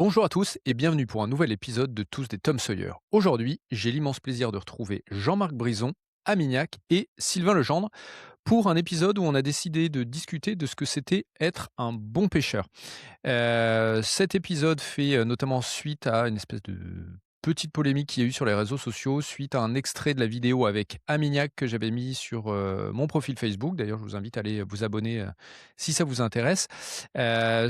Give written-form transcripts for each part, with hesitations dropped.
Bonjour à tous et bienvenue pour un nouvel épisode de Tous des Tom Sawyer. Aujourd'hui, j'ai l'immense plaisir de retrouver Jean-Marc Brison, Amignac et Sylvain Legendre pour un épisode où on a décidé de discuter de ce que c'était être un bon pêcheur. Cet épisode fait, notamment suite à une espèce de petite polémique qu'il y a eu sur les réseaux sociaux suite à un extrait de la vidéo avec Amignac que j'avais mis sur, mon profil Facebook. D'ailleurs, je vous invite à aller vous abonner, si ça vous intéresse,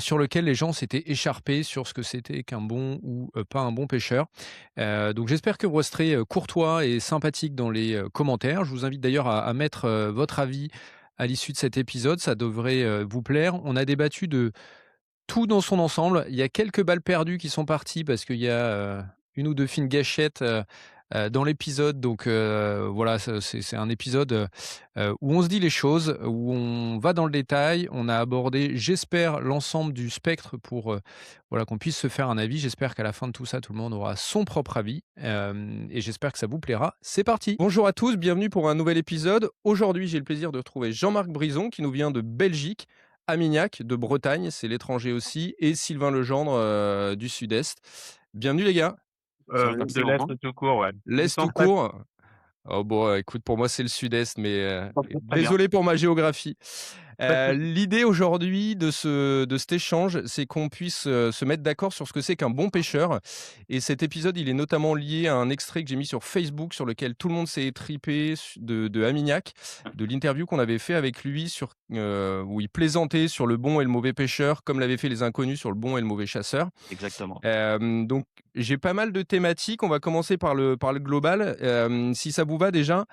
sur lequel les gens s'étaient écharpés sur ce que c'était qu'un bon ou, pas un bon pêcheur. Donc j'espère que vous resterez, courtois et sympathiques dans les, commentaires. Je vous invite d'ailleurs à mettre, votre avis à l'issue de cet épisode, ça devrait, vous plaire. On a débattu de tout dans son ensemble. Il y a quelques balles perdues qui sont parties parce qu'il y a, 1 ou 2 fines gâchettes, dans l'épisode. Donc, voilà, c'est un épisode, où on se dit les choses, où on va dans le détail. On a abordé, j'espère, l'ensemble du spectre pour, voilà, qu'on puisse se faire un avis. J'espère qu'à la fin de tout ça, tout le monde aura son propre avis, et j'espère que ça vous plaira. C'est parti! Bonjour à tous, bienvenue pour un nouvel épisode. Aujourd'hui, j'ai le plaisir de retrouver Jean-Marc Brison qui nous vient de Belgique. Amignac de Bretagne, c'est l'étranger aussi, et Sylvain Legendre du Sud-Est. Bienvenue les gars. De Merci l'Est Laurent. tout court, ouais. Du L'Est tout centre-Est. court. Oh bon, écoute, pour moi c'est le Sud-Est, mais Très bien. désolé pour ma géographie. L'idée aujourd'hui de cet échange, c'est qu'on puisse, se mettre d'accord sur ce que c'est qu'un bon pêcheur, et cet épisode, il est notamment lié à un extrait que j'ai mis sur Facebook, sur lequel tout le monde s'est étripé de Amignac, de l'interview qu'on avait fait avec lui sur, où il plaisantait sur le bon et le mauvais pêcheur, comme l'avaient fait les inconnus sur le bon et le mauvais chasseur. Exactement. Donc j'ai pas mal de thématiques. On va commencer par le global. Si ça vous va déjà,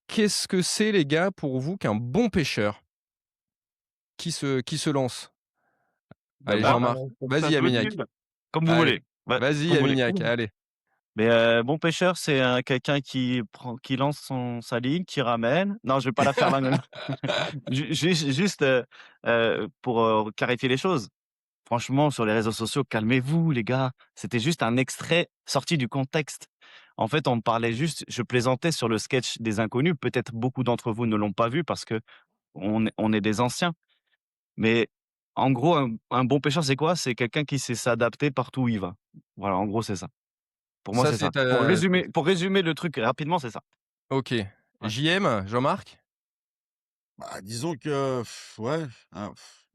qu'est-ce que c'est les gars pour vous qu'un bon pêcheur? Qui se lance? Bah, Allez moi, Jean-Marc. c'est Vas-y Amignac. Possible. Comme vous Allez. voulez. Ouais, Vas-y comme vous voulez. Amignac, allez. Mais bon pêcheur, c'est quelqu'un qui lance sa ligne, qui ramène. Non, je vais pas la faire là maintenant. Juste pour clarifier les choses. Franchement, sur les réseaux sociaux, calmez-vous, les gars. C'était juste un extrait sorti du contexte. En fait, on parlait juste, je plaisantais sur le sketch des inconnus. Peut-être beaucoup d'entre vous ne l'ont pas vu parce que on est des anciens. Mais en gros, un bon pêcheur, c'est quoi? C'est quelqu'un qui sait s'adapter partout où il va. Voilà, en gros, c'est ça. Pour moi, Ça c'est ça. c'est, Pour résumer le truc rapidement, c'est ça. OK. Ouais. JM, Jean-Marc? Bah, disons que, ouais,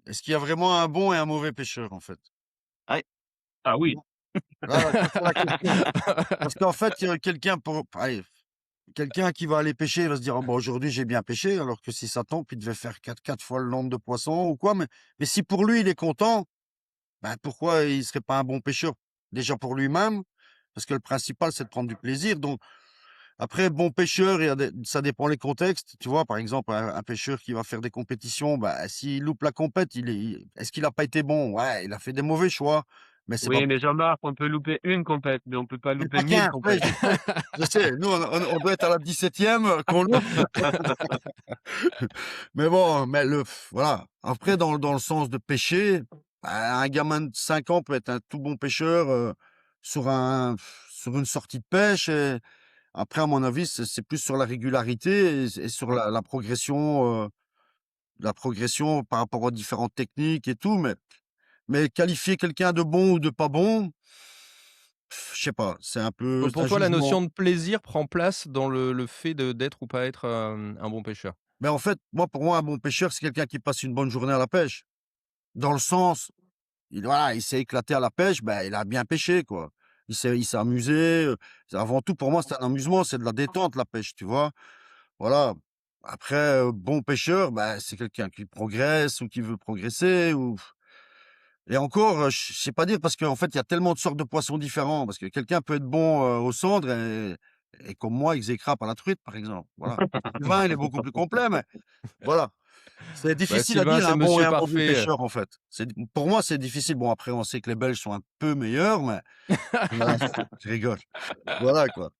est-ce qu'il y a vraiment un bon et un mauvais pêcheur, en fait? Ouais, ah oui, Là, c'est ça la question. Parce qu'en fait, il y a quelqu'un qui va aller pêcher, il va se dire: «Oh bah, aujourd'hui, j'ai bien pêché», alors que si ça tombe, il devait faire quatre fois le nombre de poissons ou quoi, mais si pour lui, il est content, ben, pourquoi il serait pas un bon pêcheur? Déjà pour lui-même, parce que le principal, c'est de prendre du plaisir, donc après, bon pêcheur, il y a ça dépend les contextes. Tu vois, par exemple, un pêcheur qui va faire des compétitions, bah, s'il loupe la compète, est-ce qu'il a pas été bon? Ouais, il a fait des mauvais choix, mais c'est pas oui, mais Jean-Marc, on peut louper une compète, mais on peut pas mais louper pas 1000 15. Ouais, compètes. je sais. Nous, on doit être à la 17e qu'on loupe. Mais bon, mais voilà. Après, dans le sens de pêcher, bah, un gamin de 5 ans peut être un tout bon pêcheur, sur sur une sortie de pêche. Et après, à mon avis, c'est plus sur la régularité et sur la progression par rapport aux différentes techniques et tout, mais qualifier quelqu'un de bon ou de pas bon, je sais pas, c'est un peu Donc c'est pour un toi, la jugement. notion de plaisir prend place dans le fait d'être ou pas être, un bon pêcheur? Mais en fait, pour moi, un bon pêcheur, c'est quelqu'un qui passe une bonne journée à la pêche. Dans le sens, il s'est éclaté à la pêche, ben, il a bien pêché, quoi. Il s'est amusé, avant tout, pour moi, c'est un amusement, c'est de la détente, la pêche, tu vois? Voilà. Après, bon pêcheur, bah, c'est quelqu'un qui progresse ou qui veut progresser ou et encore, je sais pas dire parce qu'en fait, il y a tellement de sortes de poissons différents parce que quelqu'un peut être bon, au cendre et comme moi, exécrable à la truite, par exemple. Voilà. Le vin, il est beaucoup plus complet, mais voilà. C'est Bah, difficile à Sylvain, dire c'est un bon et monsieur un mauvais parfait, pêcheur, en fait. Pour moi, c'est difficile. Bon, après, on sait que les Belges sont un peu meilleurs, mais voilà, je rigole. Voilà, quoi.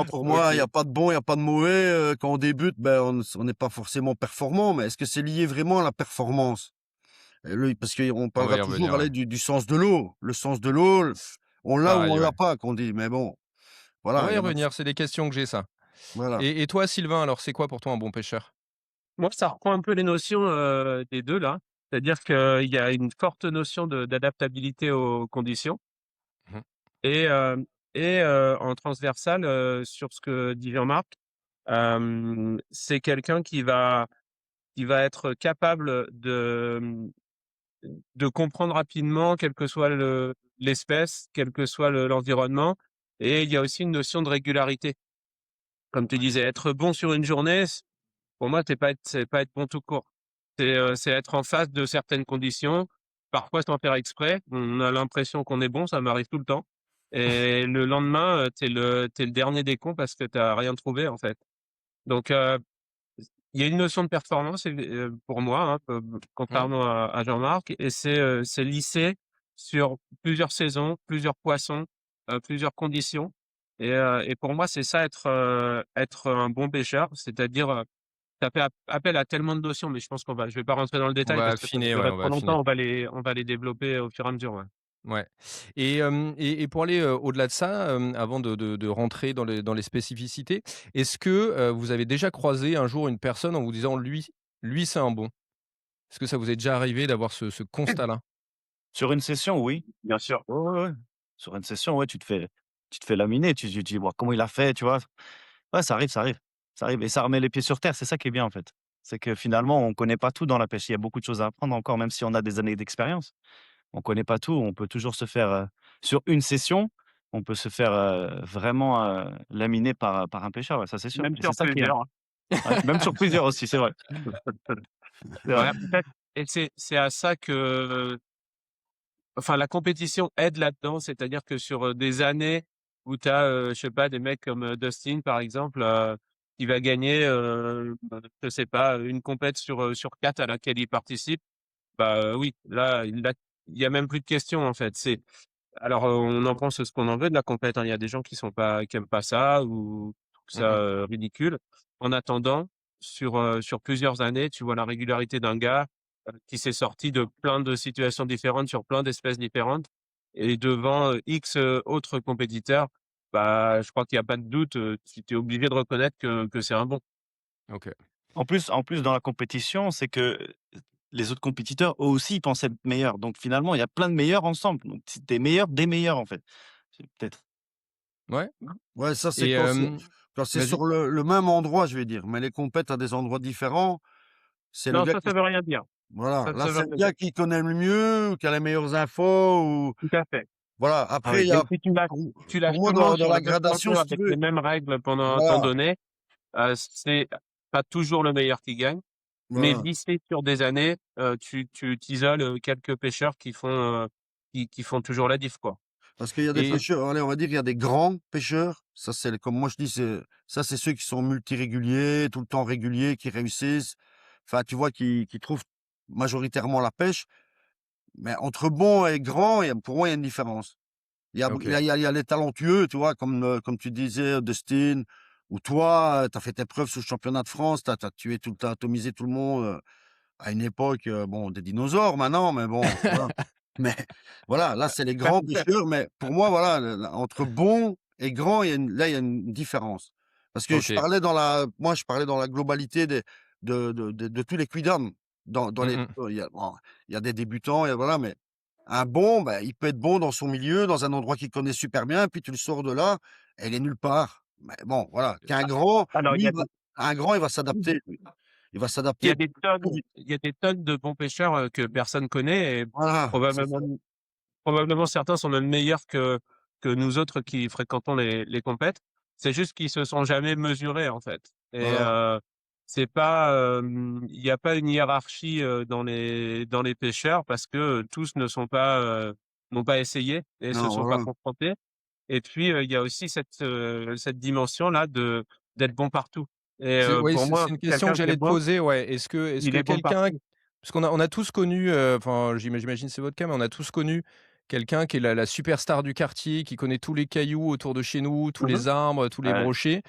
Pour moi, il y OK. a pas de bon, il y a pas de mauvais. Quand on débute, ben, on n'est pas forcément performant, mais est-ce que c'est lié vraiment à la performance? Parce qu'on On va parlera y toujours, revenir, ouais. allez, du sens de l'eau. Le sens de l'eau, on l'a ou on Pareil, l'a ouais. pas, qu'on dit. Mais bon, On voilà, va il y y en a. revenir, c'est des questions que j'ai ça. Voilà. Et toi Sylvain, alors c'est quoi pour toi un bon pêcheur? Moi, ça reprend un peu les notions, des 2 là. C'est-à-dire qu'il y a une forte notion d'adaptabilité aux conditions Mmh. et en transversal, sur ce que dit Jean-Marc, c'est quelqu'un qui va être capable de comprendre rapidement, quelle que soit l'espèce, quel que soit l'environnement, et il y a aussi une notion de régularité. Comme tu disais, être bon sur une journée, pour moi, c'est pas être bon tout court. C'est être en face de certaines conditions, parfois sans faire exprès. On a l'impression qu'on est bon, ça m'arrive tout le temps, et le lendemain, tu es le dernier des cons parce que tu as rien trouvé, en fait. Donc il y a une notion de performance pour moi, hein, Mmh. contrairement à Jean-Marc, et c'est lissé sur plusieurs saisons, plusieurs poissons, plusieurs conditions, et pour moi, c'est ça être un bon pêcheur, c'est-à-dire, ça fait appel à tellement de notions, mais je vais pas rentrer dans le On détail va parce que ça affiner, ouais, durerait on va trop longtemps. affiner. On va les développer au fur et à mesure, ouais. Ouais et pour aller, au-delà de ça, avant de rentrer dans les spécificités, est-ce que, vous avez déjà croisé un jour une personne en vous disant: «Lui, c'est un bon»? Est-ce que ça vous est déjà arrivé d'avoir ce constat-là? Sur une session, oui. Bien sûr. Ouais, ouais, ouais. Sur une session, ouais, tu te fais laminer, tu te dis: «Waouh, comment il a fait?» tu vois? Ouais, ça arrive, ça arrive. Ça arrive et ça remet les pieds sur terre, c'est ça qui est bien, en fait. C'est que finalement, on connaît pas tout dans la pêche. Il y a beaucoup de choses à apprendre encore, même si on a des années d'expérience. On connaît pas tout, on peut toujours se faire, sur une session, on peut se faire, vraiment, laminer par un pêcheur, ouais, ça c'est sûr Même et c'est sur ça qui est plusieurs, hein. ouais, même sur plusieurs aussi, c'est vrai. C'est vrai. Ouais, en fait, et c'est à ça que enfin, la compétition aide là-dedans, c'est-à-dire que sur, des années où tu as, je sais pas, des mecs comme, Dustin par exemple, qui va gagner, je sais pas, une compète sur 4 à laquelle il participe, bah, oui, là, il y a même plus de questions, en fait. Alors, on en pense ce qu'on en veut de la compète, hein. Il y a des gens qui aiment pas ça ou trouvent Mmh ça, mh. ridicule. En attendant, sur plusieurs années, tu vois la régularité d'un gars, qui s'est sorti de plein de situations différentes sur plein d'espèces différentes, et devant, X, autres compétiteurs, bah, je crois qu'il y a pas de doute, tu es obligé de reconnaître que c'est un bon. OK. En plus dans la compétition, c'est que, les autres compétiteurs, eux aussi, ils pensent être meilleurs. Donc finalement, il y a plein de meilleurs ensemble. Donc c'est des meilleurs des meilleurs, en fait. C'est peut-être Ouais Ouais, ça, c'est et quand c'est vas-y. sur le même endroit, je vais dire, mais les compètes à des endroits différents, c'est le Non, gars ça, qui ça veut rien dire. voilà, Ça là, veut c'est le rien dire. gars qui connaît le mieux, ou qui a les meilleures infos ou Tout à fait. voilà. Ah Après, oui, il y mais a si pour tu lâches pour moi, tout le monde dans sur la le même gradation, plateau si tu avec les veux mêmes règles pendant un temps voilà, donné, c'est pas toujours le meilleur qui gagne, mais voilà. lissé sur des années, tu t'isoles, quelques pêcheurs qui font toujours la diff, quoi. Parce qu'il y a des Et pêcheurs, allez, on va dire, il y a des grands pêcheurs, ça, c'est comme moi je dis, c'est ceux qui sont multiréguliers, tout le temps réguliers, qui réussissent. Enfin, tu vois, qui trouvent majoritairement la pêche. Mais entre bon et grand, pour moi, il y a une différence. OK. Il y a les talentueux, tu vois, comme tu disais, Dustin, ou toi, tu as fait tes preuves sur le championnat de France, tu as tué tu as atomisé tout le monde, à une époque, bon, des dinosaures maintenant, mais bon, voilà. Mais voilà, là, c'est les Pas grands tout à fait. pêcheurs, mais pour moi, voilà, entre bon et grand, il y a une différence. Parce que OK. je parlais dans la globalité de tous les quidam. Mmh mh. Il y a, bon, il y a des débutants, et voilà, mais un bon, bah, il peut être bon dans son milieu, dans un endroit qu'il connaît super bien, puis tu le sors de là, et il est nulle part. Mais bon, voilà, Alors lui, un grand, il va s'adapter, lui. Il va il y a s'adapter des plus tonnes vite. il y a des tonnes de bons pêcheurs, que personne connaît, et Voilà, c'est ça. probablement probablement certains sont même meilleurs que nous autres qui fréquentons les compètes. C'est juste qu'ils se sont jamais mesurés, en fait, et Voilà, c'est pas, il y a pas une hiérarchie, dans les pêcheurs parce que, tous n'ont pas essayé et se non, sont pas voilà. confrontés, et puis, il y a aussi cette dimension-là d'être bon partout, et C'est oui, pour moi, c'est une question que quelqu'un qui est j'allais te bon, poser, ouais. Est-ce il que est bon quelqu'un partout. parce on a tous connu, enfin, j'imagine c'est votre cas, mais on a tous connu quelqu'un qui est la superstar du quartier, qui connaît tous les cailloux autour de chez nous, tous Mmh mh. les arbres, tous les ouais. brochets,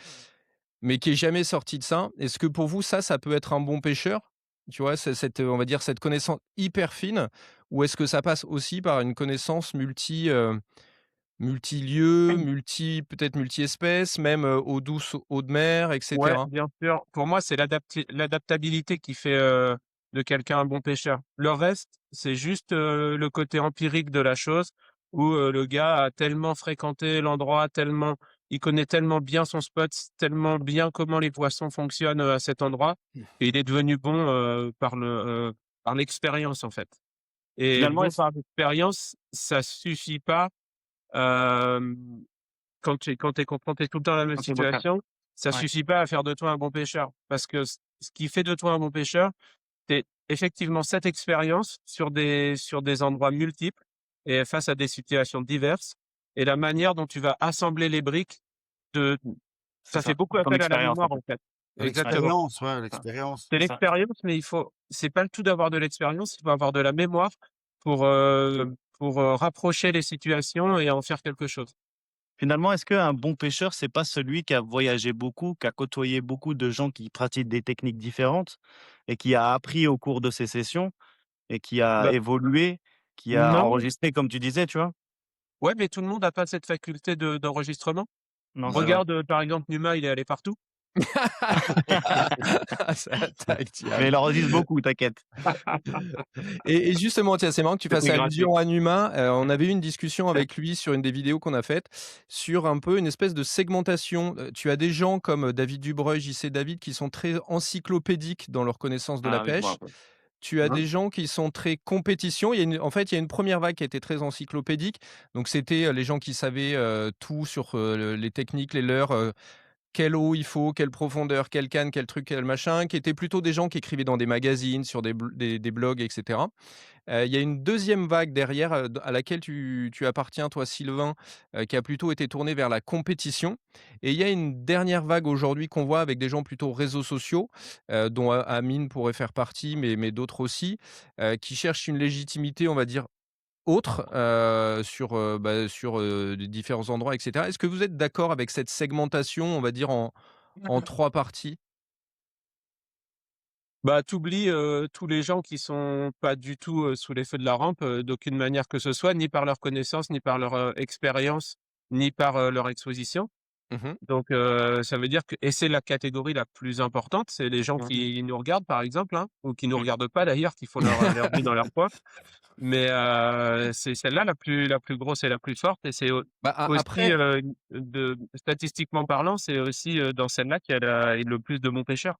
mais qui est jamais sorti de ça. Est-ce que pour vous, ça peut être un bon pêcheur? Tu vois, c'est cette, on va dire, cette connaissance hyper fine? Ou est-ce que ça passe aussi par une connaissance multilieux, peut-être multi-espèces, même, eau douce, eau de mer et Ouais, cetera? bien sûr. Pour moi, c'est l'adaptabilité qui fait, de quelqu'un un bon pêcheur. Le reste, c'est juste le côté empirique de la chose où le gars a tellement fréquenté l'endroit, tellement il connaît tellement bien son spot, tellement bien comment les poissons fonctionnent à cet endroit, et il est devenu bon par l'expérience en fait. Et Finalement, bon est-ce par l'expérience, ça suffit pas. euh, quand tu es confronté tout le temps à la même OK, bon, situation, ça ouais, suffit pas à faire de toi un bon pêcheur. Parce que ce qui fait de toi un bon pêcheur, c'est effectivement cette expérience sur des endroits multiples et face à des situations diverses, et la manière dont tu vas assembler les briques de c'est ça fait ça, beaucoup ton appel à la expérience, en mémoire, fait. en fait. Ouais, Exactement. L'expérience, ouais, ça, l'expérience. C'est c'est ça. l'expérience, mais c'est pas le tout d'avoir de l'expérience, il faut avoir de la mémoire pour, rapprocher les situations et en faire quelque chose. Finalement, est-ce qu'un bon pêcheur, c'est pas celui qui a voyagé beaucoup, qui a côtoyé beaucoup de gens qui pratiquent des techniques différentes et qui a appris au cours de ces sessions et qui a Bah, évolué, qui a non, enregistré comme tu disais, tu vois? ouais, mais tout le monde a pas cette faculté d'enregistrement. Non, c'est vrai. Regarde, par exemple, Numa, il est allé partout. Ça attaque Mais il direct. enregistre beaucoup, t'inquiète. Et justement, tiens, c'est marrant que tu fasses C'était gratuit. allusion à Numa. On avait eu une discussion avec lui sur une des vidéos qu'on a faites, sur un peu une espèce de segmentation. Tu as des gens comme David Dubreuil, JC David, qui sont très encyclopédiques dans leur connaissance de la Ah oui, je me pêche. rappelle. Tu as Hein? des gens qui sont très compétition. En fait, il y a une première vague qui était très encyclopédique. Donc, c'était les gens qui savaient tout sur les techniques, les leurres, quelle eau il faut, quelle profondeur, quelle canne, quel truc, quel machin, qui étaient plutôt des gens qui écrivaient dans des magazines, sur des blogs, etc. Il y a une deuxième vague derrière, à laquelle tu appartiens, toi, Sylvain, qui a plutôt été tournée vers la compétition. Et il y a une dernière vague aujourd'hui qu'on voit avec des gens plutôt réseaux sociaux, dont Amine pourrait faire partie, mais d'autres aussi, qui cherchent une légitimité, on va dire, autre, sur les différents endroits, et cetera. Est-ce que vous êtes d'accord avec cette segmentation, on va dire, en 3 parties? Bah, tu oublies, tous les gens qui sont pas du tout, sous les feux de la rampe, d'aucune manière que ce soit, ni par leur connaissance, ni par leur, expérience, ni par, leur exposition. Mmh. Donc, ça veut dire que et c'est la catégorie la plus importante, c'est les gens Mmh. qui nous regardent, par exemple, hein, ou qui nous regardent pas d'ailleurs, qui font leur vie dans leur coin. Mais, c'est celle-là la plus grosse et la plus forte, et c'est Bah, aussi, après statistiquement parlant, c'est aussi, dans celle-là qu'il y a le plus de bons pêcheurs.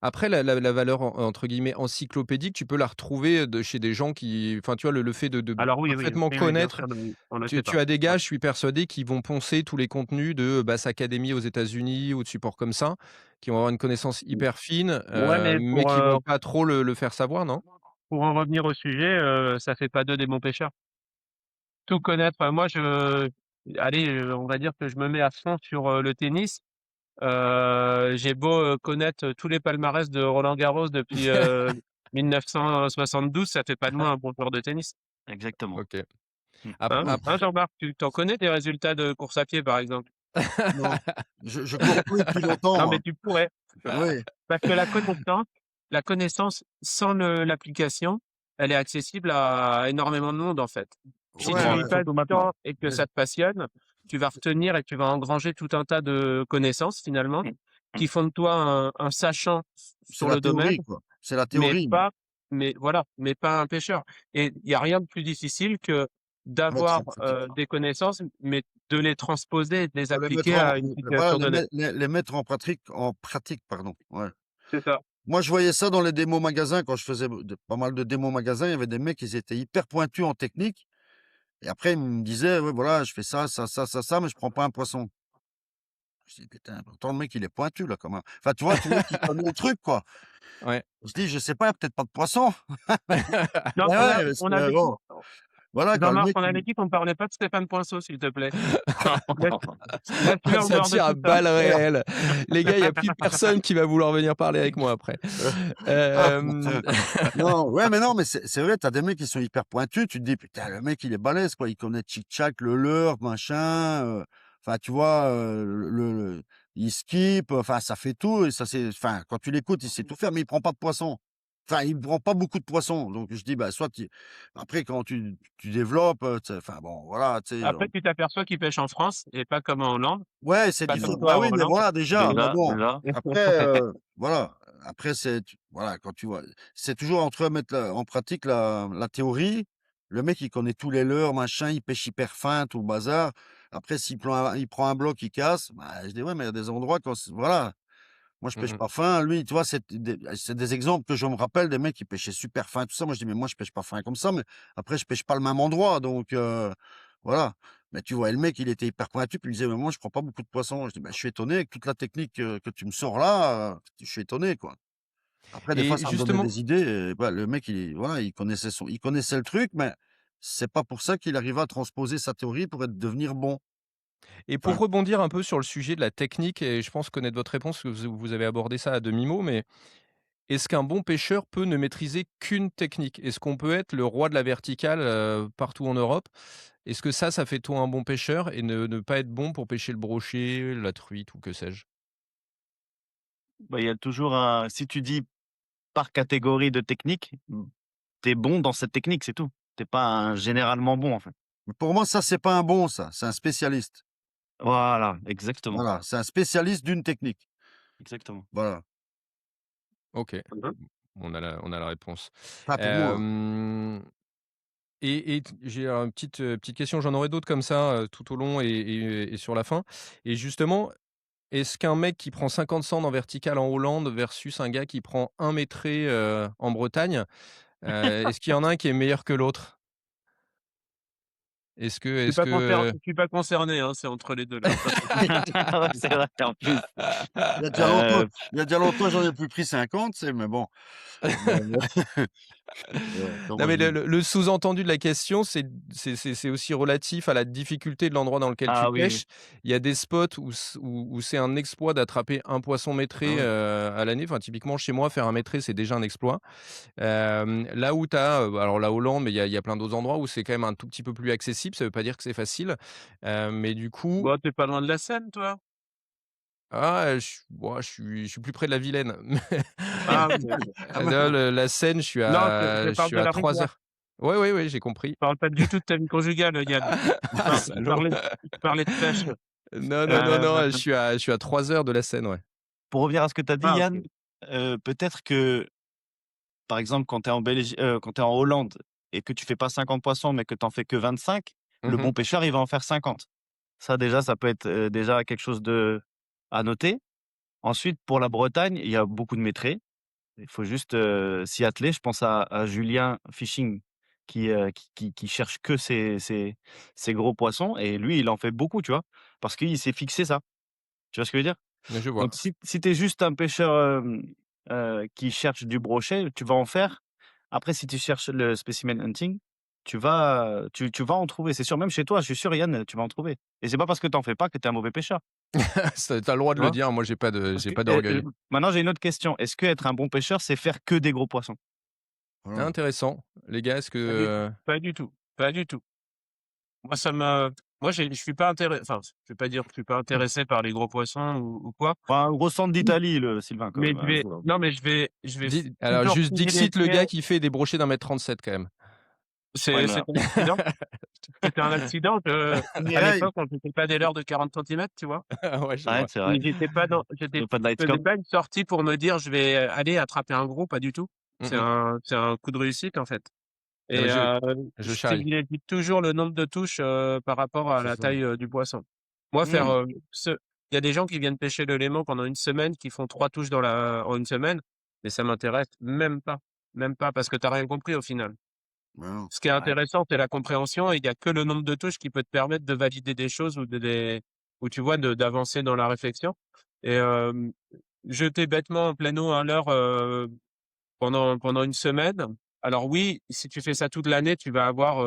Après la valeur entre guillemets «encyclopédique», tu peux la retrouver, chez des gens qui enfin, tu vois, le fait de Alors oui, oui, parfaitement oui, oui, bien connaître. sûr, oui, on ne sait Tu pas. as des Ouais. gars, je suis persuadé, qui vont poncer tous les contenus de Bass Academy aux États-Unis ou de supports comme ça, qui vont avoir une connaissance hyper fine, Ouais, mais mais qui vont pas trop le faire savoir, non? pour en revenir au sujet, ça fait pas d'eux des bons pêcheurs. Tout connaître, moi allez, on va dire que je me mets à fond sur, le tennis. J'ai beau, connaître tous les palmarès de Roland Garros depuis, 1972, ça fait pas de moi un bon joueur de tennis, Exactement. OK. Mmh. hein? Hein, Après Jean-Marc? Tu t'en connais des résultats de course à pied, par exemple? Non, je cours plus depuis Non, longtemps, mais moi. tu pourrais. Oui, Parce que la connaissance sans l'application, elle est accessible à énormément de monde, en fait. Si tu ouais, y Surtout ouais, passes surtout du maintenant. temps et que mais ça te passionne, tu vas retenir et tu vas engranger tout un tas de connaisses, finalement, Mmh. Mmh. qui font de toi un sachant c'est sur la le domaine, théorie, quoi. C'est la mais théorie, pas mais voilà, mais pas un pêcheur. Et il y a rien de plus difficile que avec d'avoir, la pratique. des connaissances, mais de les transposer et de les Faut les mettre appliquer à une voilà, situation donnée. les mettre en pratique, pardon, ouais. C'est ça. Moi, je voyais ça dans les démos magasins quand je faisais pas mal de démos magasins. Il y avait des mecs, ils étaient hyper pointus en technique. Et après, ils me disaient, ouais, voilà, je fais ça, ça, ça, ça, ça, mais je prends pas un poisson. Je dis, putain, pourtant le mec, il est pointu, là, quand même. Enfin, tu vois qu'il connaît le truc, quoi. ouais. Je dis, je sais pas, il y a peut-être pas de poisson. Non, Ouais, ouais, parce on que avait dit bon, voilà, quand le Jean-Marc, mec, on avait il dit qu'on parlait pas de Stéphane Poinçot, s'il te plaît. Laisse laisse-le en Ça dehors de tire à tout ça. balles réelles. Les gars, il y a plus personne qui va vouloir venir parler avec moi après. ah, Hem, putain. Non, ouais, mais non, mais c'est vrai, t'as des mecs qui sont hyper pointus. Tu te dis, putain, le mec, il est balèze, quoi. Il connaît tchic-tchac, le leurre, machin. Enfin, tu vois, il skip. Enfin, ça fait tout. Et ça, enfin, quand tu l'écoutes, il sait tout faire, mais il prend pas de poisson. Enfin, il prend pas beaucoup de poissons. Donc, je dis, bah, après, quand tu développes, enfin, bon, voilà, tu sais. Après, tu t'aperçois qu'il pêche en France et pas comme en Hollande, Ouais, c'est pas comme différent. toi Bah en oui, mais Hollande. voilà, déjà. Mais Déjà, bon, déjà. après, voilà. Après, Voilà, quand tu vois, c'est toujours entre mettre en pratique la théorie. Le mec, il connaît tous les leurres, machin, il pêche hyper fin, tout le bazar. Après, il prend un bloc, il casse. Bah, je dis, ouais, mais il y a des endroits voilà. Moi, je pêche Mmh. pas fin. Lui, tu vois, c'est des exemples que je me rappelle des mecs qui pêchaient super fin, tout ça. Moi, je dis, mais moi, je pêche pas fin comme ça. Mais après, je pêche pas le même endroit. Donc, voilà. Mais tu vois, le mec, il était hyper pointu. Puis il me disait, mais moi, je prends pas beaucoup de poissons. Je dis, bah, je suis étonné avec toute la technique que tu me sors là. Je suis étonné, quoi. Après, des fois, Et ça me donnait justement des idées. Et, bah, le mec, voilà, il connaissait le truc, mais c'est pas pour ça qu'il arrivait à transposer sa théorie pour devenir bon. et pour Enfin, rebondir un peu sur le sujet de la technique et je pense connaître votre réponse, parce que vous avez abordé ça à demi-mot, mais est-ce qu'un bon pêcheur peut ne maîtriser qu'une technique? Est-ce qu'on peut être le roi de la verticale, partout en Europe? Est-ce que ça fait toi un bon pêcheur et ne pas être bon pour pêcher le brochet, la truite ou que sais-je? Bah, il y a toujours un si tu dis par catégorie de technique, tu es bon dans cette technique, c'est tout. Tu es pas un généralement bon, en fait. pour moi, ça, c'est pas un bon, ça. C'est un spécialiste. Voilà, exactement, Voilà, c'est un spécialiste d'une technique. exactement. Voilà. OK, Mmh. on a la réponse. Enfin, pour moi, hein. Hem et t j'ai alors une petite question, j'en aurai d'autres comme ça, tout au long et sur la fin et justement, est-ce qu'un mec qui prend 50 cents en vertical en Hollande versus un gars qui prend 1 mètré, en Bretagne, est-ce qu'il y en a un qui est meilleur que l'autre? Est-ce que Je suis pas concerné, hein, c'est entre les 2 là. Ouais, c'est vrai, en plus. Il y a déjà longtemps Heu, il y a déjà longtemps, j'en ai plus pris 50, tu sais, mais bon. Heu, Non, comment mais je dis? le sous-entendu de la question, c'est aussi relatif à la difficulté de l'endroit dans lequel tu ah oui, oui. pêches. Il y a des spots où c'est un exploit d'attraper un poisson Ah mêtré, ouais. à l'année. Enfin, typiquement, chez moi, faire un mêtré, c'est déjà un exploit. Là où tu as, alors la Hollande, mais il y a plein d'autres endroits où c'est quand même un tout petit peu plus accessible. Ça veut pas dire que c'est facile. Mais du coup, Bon, tu es pas loin de la Seine, toi? je suis plus près de la Vilaine. Ah OK. Ah bah, Non, la Seine, Non, je je parle suis de à la 3 rivière. heures. Ouais, ouais, ouais, j'ai compris. Je parle pas du tout de ta vie conjugale, Yann. Ah salaud! Je parlais de pêche. Non, non, non, Heu, non, je suis à 3 heures de la Seine, ouais. Pour revenir à ce que tu as dit, ah Yann, OK. peut-être que, par exemple, quand tu es en quand tu es en Hollande et que tu fais pas 50 poissons, mais que tu en fais que 25, le Mmh. bon pêcheur, il va en faire 50. Ça déjà, ça peut être, déjà quelque chose à noter. Ensuite, pour la Bretagne, il y a beaucoup de maîtrés. Il faut juste, s'y atteler. Je pense à Julien Fishing qui cherche que ces gros poissons et lui, il en fait beaucoup, tu vois? Parce qu'il s'est fixé ça. Tu vois ce que je veux dire? Je vois. Donc si tu es juste un pêcheur, qui cherche du brochet, tu vas en faire. Après si tu cherches le specimen hunting, tu vas en trouver, c'est sûr. Même chez toi, je suis sûr, Yann, tu vas en trouver et c'est pas parce que tu en fais pas que tu es un mauvais pêcheur, Ça, tu as le droit de tu le vois? dire, moi Parce j'ai que pas d'orgueil. maintenant j'ai une autre question. Est-ce qu'être un bon pêcheur, c'est faire que des gros poissons? Ah, voilà. intéressant. Les gars, est-ce que, Pas du tout, pas du tout, pas du tout. Moi, ça me moi, je suis pas enfin, je vais pas dire que je suis pas intéressé par les gros poissons ou quoi, Enfin, un gros centre d'Italie, le Sylvain, quand mais même, je vais non, mais je vais alors toujours juste Dixit le privilégier gars qui fait des brochets d'1,37 m quand même. Ouais, mais c'est un accident. C'était un accident, à Mireille, l'époque, on faisait pas des leurres de 40 centimètres, tu vois? Ouais, je ouais, vois. c'est vrai. J'étais Il y a pas de light je faisais scope. pas une sortie pour me dire: «Je vais aller attraper un gros», pas du tout. Mmh mh. C'est un coup de réussite, en fait Non, mais et je je charrie. privilégie toujours le nombre de touches, par rapport à c'est la ça. taille, du poisson. Moi, Mmh. il y a des gens qui viennent pêcher le léman pendant une semaine, qui font 3 touches en une semaine, mais ça m'intéresse même pas parce que tu as rien compris au final. Bah, non. Ce qui est Ouais. intéressant, c'est la compréhension et il y a que le nombre de touches qui peut te permettre de valider des choses ou tu vois, d'avancer dans la réflexion et jeter bêtement en pleine eau un leurre, pendant une semaine. Alors oui, si tu fais ça toute l'année, tu vas avoir,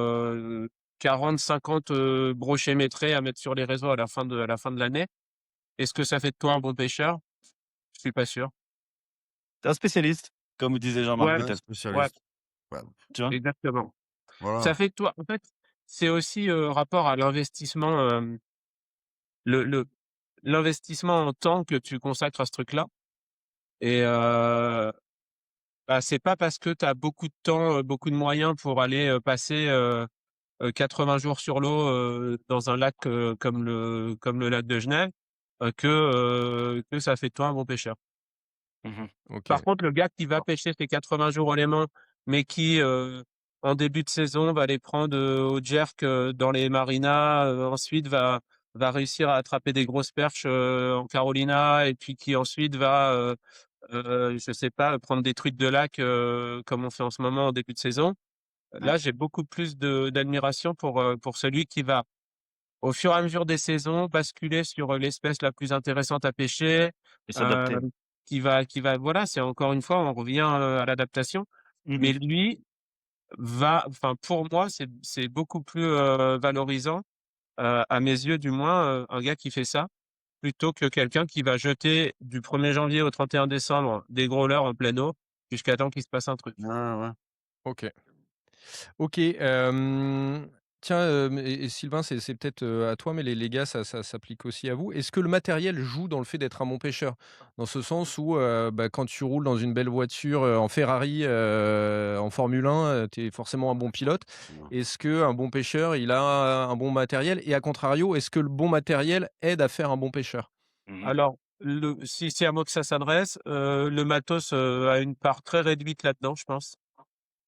40-50, brochets mêtrés à mettre sur les réseaux à la fin de l'année. Est-ce que ça fait de toi un bon pêcheur? Je suis pas sûr. Tu es un spécialiste, comme disait Jean-Marc Ouais, Ouais, Vittel, ouais, spécialiste. Ouais, tu vois? exactement. Ça voilà. fait de toi en fait, c'est aussi, rapport à l'investissement, le l'investissement en temps que tu consacres à ce truc-là et bah, c'est pas parce que tu as beaucoup de temps, beaucoup de moyens pour aller, passer, 80 jours sur l'eau, dans un lac, comme le lac de Genève, que ça fait de toi un bon pêcheur. Mmh. OK. Par contre, le gars qui va pêcher ses 80 jours au Léman, mais qui, en début de saison, va les prendre, au jerk, dans les marinas, ensuite va réussir à attraper des grosses perches, en Carolina et puis qui ensuite va, je sais pas, prendre des truites de lac, comme on fait en ce moment en début de saison. Ouais, Là, j'ai beaucoup plus d'admiration pour celui qui va, au fur et à mesure des saisons, basculer sur, l'espèce la plus intéressante à pêcher, et s'adapter. qui va voilà, c'est encore une fois, on revient, à l'adaptation. Mmh. Mais lui enfin, pour moi, c'est beaucoup plus, valorisant, à mes yeux du moins, un gars qui fait ça, plutôt que quelqu'un qui va jeter du 1er janvier au 31 décembre des gros leurres en pleine eau, jusqu'à temps qu'il se passe un truc. Ouais, ouais. OK. OK, tiens, et Sylvain, c'est peut-être, à toi, mais les gars, ça s'applique aussi à vous. Est-ce que le matériel joue dans le fait d'être un bon pêcheur? Dans ce sens où, bah, quand tu roules dans une belle voiture, en Ferrari, en Formule 1, tu es forcément un bon pilote. Ouais. Est-ce qu'un bon pêcheur, il a un bon matériel? Et à contrario, est-ce que le bon matériel aide à faire un bon pêcheur? Mmh. Alors, si c'est à moi que ça s'adresse, le matos, a une part très réduite là-dedans, je pense.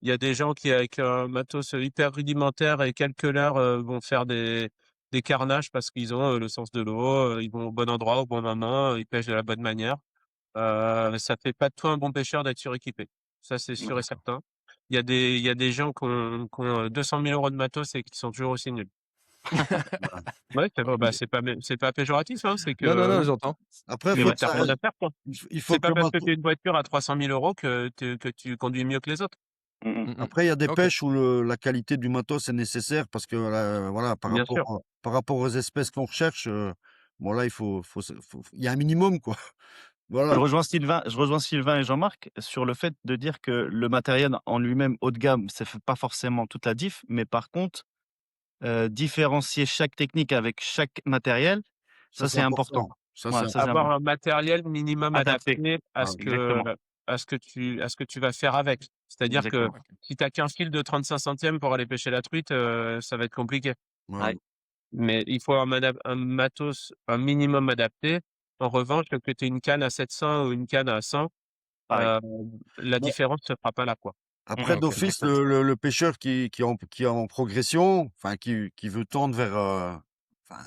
Il y a des gens qui, avec un matos hyper rudimentaire et quelques leurres, vont faire des carnages parce qu'ils ont, le sens de l'eau, ils vont au bon endroit, au bon moment, ils pêchent de la bonne manière. Ça fait pas de toi un bon pêcheur d'être suréquipé. Ça, c'est sûr et D'accord. certain. Il y a des gens qui ont 200 000 € de matos et qui sont toujours aussi nuls. Ouais. Ouais, c'est vrai, bah, Mais c'est pas péjoratif, hein, c'est Non, non, que non, oui, j'entends. après, mais faut bah, que tu ça rien à faire, quoi. il faut C'est que pas le parce que tu matos as une voiture à 300 000 € que tu conduis mieux que les autres. Mmh. Mmh mh. après, il y a des OK. pêches où la qualité du matos est nécessaire parce que, voilà, Bien sûr. par rapport aux espèces qu'on recherche, bon là, il y a un minimum, quoi. Voilà. Je rejoins Sylvain et Jean-Marc sur le fait de dire que le matériel en lui-même haut de gamme, ça fait pas forcément toute la diff, mais par contre, différencier chaque technique avec chaque matériel, Ça, ça c'est c'est important. important. Ça, c'est Ouais, ça c'est Avoir important. un matériel minimum Adapté, adapté à ah ce oui. que exactement, tu vas faire avec. C'est-à-dire que exactement. si tu as qu'un fil de 35 centièmes pour aller pêcher la truite, ça va être compliqué. Ouais, Ouais, Mais il faut un matos, un minimum adapté. En revanche, que tu aies une canne à 700 ou une canne à 100, pareil. heu, la bah, différence se fera pas là, quoi. après OK. d'office, Exactement. le pêcheur qui est en progression, enfin qui veut tendre vers, enfin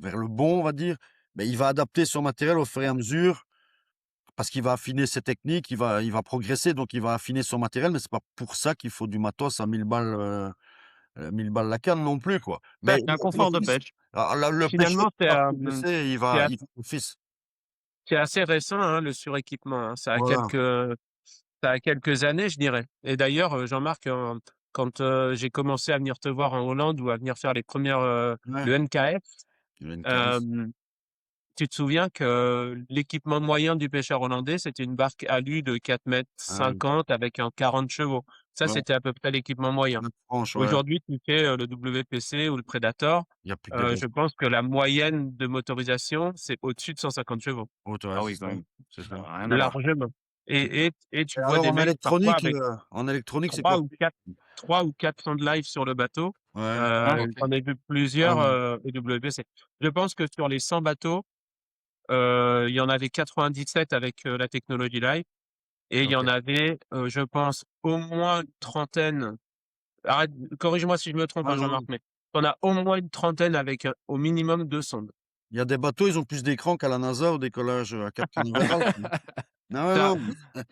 vers le bon, on va dire, beh, il va adapter son matériel au fur et à mesure parce qu'il va affiner ses techniques, il va progresser, donc il va affiner son matériel, mais c'est pas pour ça qu'il faut du matos à 1000 balles, 1000 balles la canne non plus, quoi. Bah, Mais Un confort de d'office, pêche. alors le pêcheur finalement, qui va progresser, c'est il va d'office. c'est assez récent, hein, le suréquipement, hein. Voilà. Ça a quelques années, je dirais. Et d'ailleurs, Jean-Marc, quand, j'ai commencé à venir te voir en Hollande ou à venir faire les premières, Ouais, le NKF, il a une caresse. hem, tu te souviens que l'équipement moyen du pêcheur hollandais, c'était une barque alu de 4,50 Ah oui. m avec un 40 chevaux. Ça, Ouais, c'était à peu près l'équipement moyen. 9 tranches, ouais. Aujourd'hui, tu fais, le WPC ou le Predator, Il y a plus que des grosses je pense que la moyenne de motorisation, c'est au-dessus de 150 chevaux, hautes, ouais, Ah c'est oui, quand ça, même. c'est Ça ça. a rien à voir. largement. Et Et tu vois alors des mecs parfois avec en électronique, c'est 3 quoi? ou 4 3 ou 4 sondes live sur le bateau. Ouais, Ah, J'en ai vu ah plusieurs, oui, EWC. Je pense que sur les 100 bateaux, il y en avait 97 avec, la technologie live et il y OK. en avait, je pense au moins une trentaine, arrête, corrige-moi si je me trompe, Ouais, hein, non, Jean-Marc, non. mais tu en as au moins une trentaine avec, au minimum 2 sondes. Il y a des bateaux, ils ont plus d'écran qu'à la NASA au décollage, à Cap Canaveral. Non, ouais, Tu non,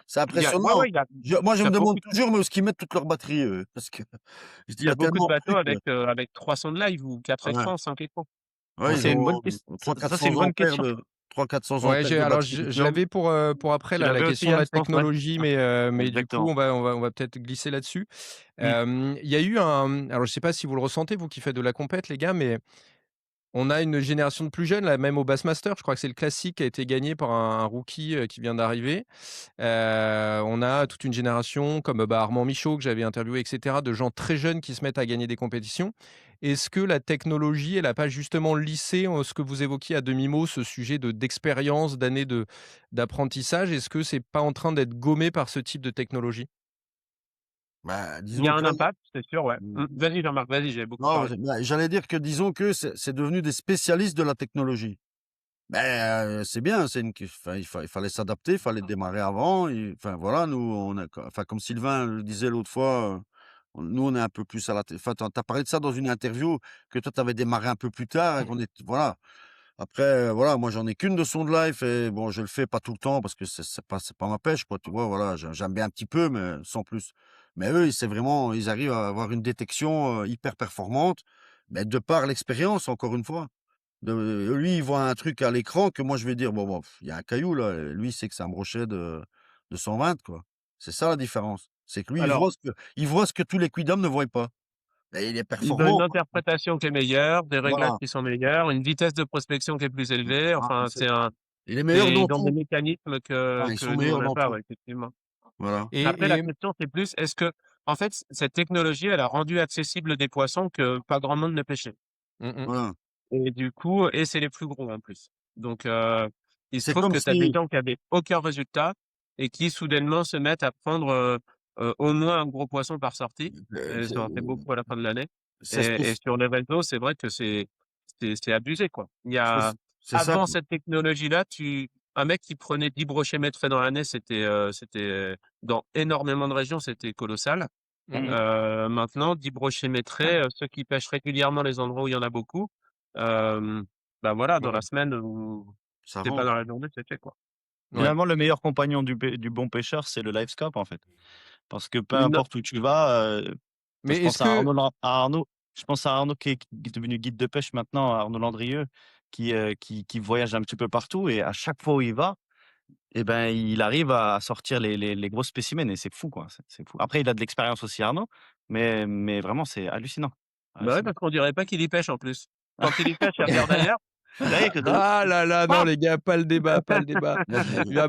c'est il y a Ouais, impressionnant. ouais, Moi, je tu me as demande beaucoup toujours, mais où est-ce qu'ils mettent toute leur batterie, eux? Parce que je dis: «Il y tu a beaucoup de tellement de bateaux trucs», avec 3 sondes live ou 4 ouais. écrans, 5 écrans. ça Ouais, ils c'est une bonne ont ques ça ça c'est 300-400 une bonne ampères question. de 300-400 Ouais, ampères j'ai de alors batterie je lithium. l'avais pour après Tu la l'avais aussi question de Yann, la je pense, ouais. technologie, mais du coup, Exactement. on va peut-être glisser là-dessus. Mmh. Il y a eu alors je sais pas si vous le ressentez, vous qui faites de la compète les gars, mais on a une génération de plus jeunes là, même au Bassmaster, je crois que c'est le classique qui a été gagné par un rookie, qui vient d'arriver. On a toute une génération comme, bah, Armand Michaud que j'avais interviewé et cetera, de gens très jeunes qui se mettent à gagner des compétitions. Est-ce que la technologie, elle a pas justement lissé, ce que vous évoquiez à demi-mot, ce sujet d'expérience, d'années d'apprentissage? Est-ce que c'est pas en train d'être gommé par ce type de technologie? Bah, Il y disons a que un là, impact, c'est sûr, ouais. mmh, Vas-y Jean-Marc, vas-y, j'ai beaucoup non, parlé. j'allais dire que disons que c'est devenu des spécialistes de la technologie. Ben, c'est bien, c'est une enfin, il fallait s'adapter, il fallait démarrer avant et enfin, voilà, nous, on a enfin, comme Sylvain le disait l'autre fois, nous, on est un peu plus à la enfin, tu as parlé de ça dans une interview, que toi, tu avais démarré un peu plus tard et qu'on est voilà. Après, voilà, moi, j'en ai qu'une de son de live et bon, je le fais pas tout le temps parce que c'est pas ma pêche, quoi, tu vois? Voilà, j'aime bien un petit peu, mais sans plus. Mais eux, c'est vraiment ils arrivent à avoir une détection, hyper performante, mais de par l'expérience, encore une fois. Lui, il voit un truc à l'écran que moi, je vais dire: «Bon, il y a un caillou là», et lui, il sait que c'est un brochet de 120, quoi. C'est ça la différence. C'est que lui, Alors, il voit ce que tous les quidam ne voient pas et il est ils ont une performant, quoi. interprétation qui est meilleure, des réglages Voilà. qui sont meilleurs, une vitesse de prospection qui est plus élevée. Ah, Enfin, c'est ça. Il est meilleur ils dans ont des tout. mécanismes Ah, ils que sont nous, on meilleurs n'a dans pas, tout. ouais, effectivement. Voilà. Après, la Et question, c'est plus, est-ce que, en fait, cette technologie, elle a rendu accessible des poissons que pas grand monde ne pêchait. mmh. Voilà. Et du coup, et c'est les plus gros en plus. Donc, il se C'est trouve comme que tu as des si gens qui avaient aucun résultat et qui soudainement se mettent à prendre au moins un gros poisson par sortie. Et c'est ça en fait beaucoup à la fin de l'année. c'est ce que Et sur les réseaux, c'est vrai que c'est abusé, quoi. Il y a, c'est ça, avant quoi. cette technologie-là, un mec qui prenait 10 brochets mètrés dans l'année, dans énormément de régions, c'était colossal. Mmh. Maintenant, 10 brochets mètrés, ceux qui pêchent régulièrement les endroits où il y en a beaucoup, hem, bah, voilà, dans Ouais, la semaine où Ça c'est pas rentre. dans la journée, c'est fait, quoi. ouais. Finalement, le meilleur compagnon du bon pêcheur, c'est le livescope, en fait. Parce que peu Non, importe où tu vas, Mais je est-ce pense à que Arnaud je pense à Arnaud qui est devenu guide de pêche maintenant, Arnaud Landrieux, qui voyage un petit peu partout et à chaque fois où il va, et ben, il arrive à sortir les gros spécimens et c'est fou, quoi, c'est fou. Après, il a de l'expérience aussi, Arnaud, mais vraiment, c'est hallucinant, bah, ouais, hallucinant. parce qu'on dirait pas qu'il y pêche en plus. Quand il y pêche, il regarde ailleurs. Là, écoute, ah là là, non les gars, pas le débat, pas le débat. Moi,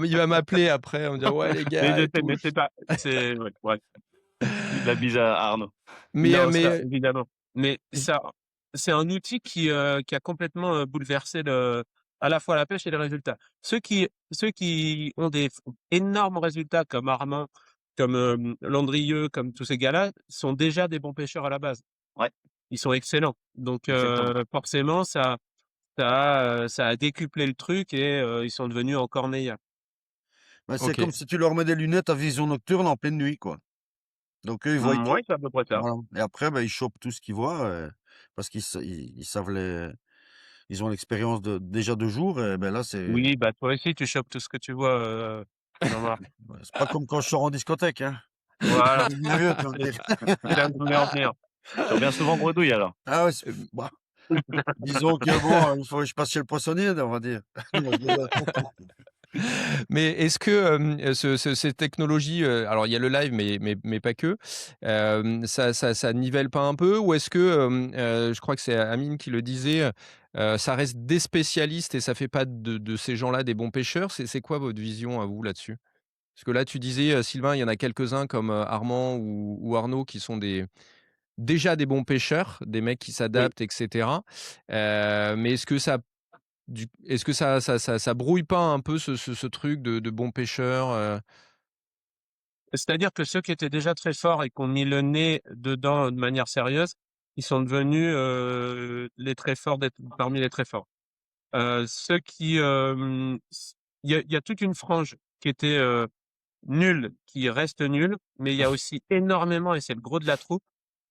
Il va m'appeler après, on me dire: «Ouais les Mais gars» je et sais, tout. mais c'est pas c'est ouais, ouais. la bise à Arnaud. Mais Non, ça, mais évidemment. Mais j ça, c'est un outil qui a complètement, bouleversé à la fois la pêche et les résultats. Ceux qui ont des énormes résultats comme Armand, comme, Landrieux, comme tous ces gars-là, sont déjà des bons pêcheurs à la base. Ouais, Ils sont excellents. Donc, exactement. forcément, ça a décuplé le truc et ils sont devenus encore meilleurs. bah, c'est OK. comme si tu leur mets des lunettes à vision nocturne en pleine nuit, quoi. Donc eux, ils voient tout. Mouais, c'est à peu près ça. Voilà et après, bah, ils chopent tout ce qu'ils voient, parce ils savent ils ont l'expérience déjà de jour et ben, là, Oui, bah, toi aussi, tu chopes tout ce que tu vois, Jean-Marc. ouais, c'est pas comme quand je sors en discothèque, hein. Voilà, C'est bien mieux, tu vas me c'est dire. c'est là où je voulais en venir. Tu reviens souvent bredouille alors? Ah ouais, Hem, bah, disons que bon, il faut que je passe chez le poissonnier, on va dire. Non, je plaisante. mais est-ce que, ces technologies, alors il y a le live mais pas que, ça nivelle pas un peu? Ou est-ce que, je crois que c'est Amine qui le disait, ça reste des spécialistes et ça fait pas de ces gens-là des bons pêcheurs? C'est quoi votre vision à vous là-dessus? Parce que là, tu disais, Sylvain, il y en a quelques-uns comme, Armand ou Arnaud qui sont déjà des bons pêcheurs, des mecs qui Oui. s'adaptent et cetera. Mais est-ce que ça brouille pas un peu ce truc de bons pêcheurs, C'est-à-dire que ceux qui étaient déjà très forts et qui ont mis le nez dedans de manière sérieuse, ils sont devenus, les très forts parmi les très forts. Ceux qui, il y a toute une frange qui était, nulle, qui reste nulle, mais il y a aussi énormément, et c'est le gros de la troupe,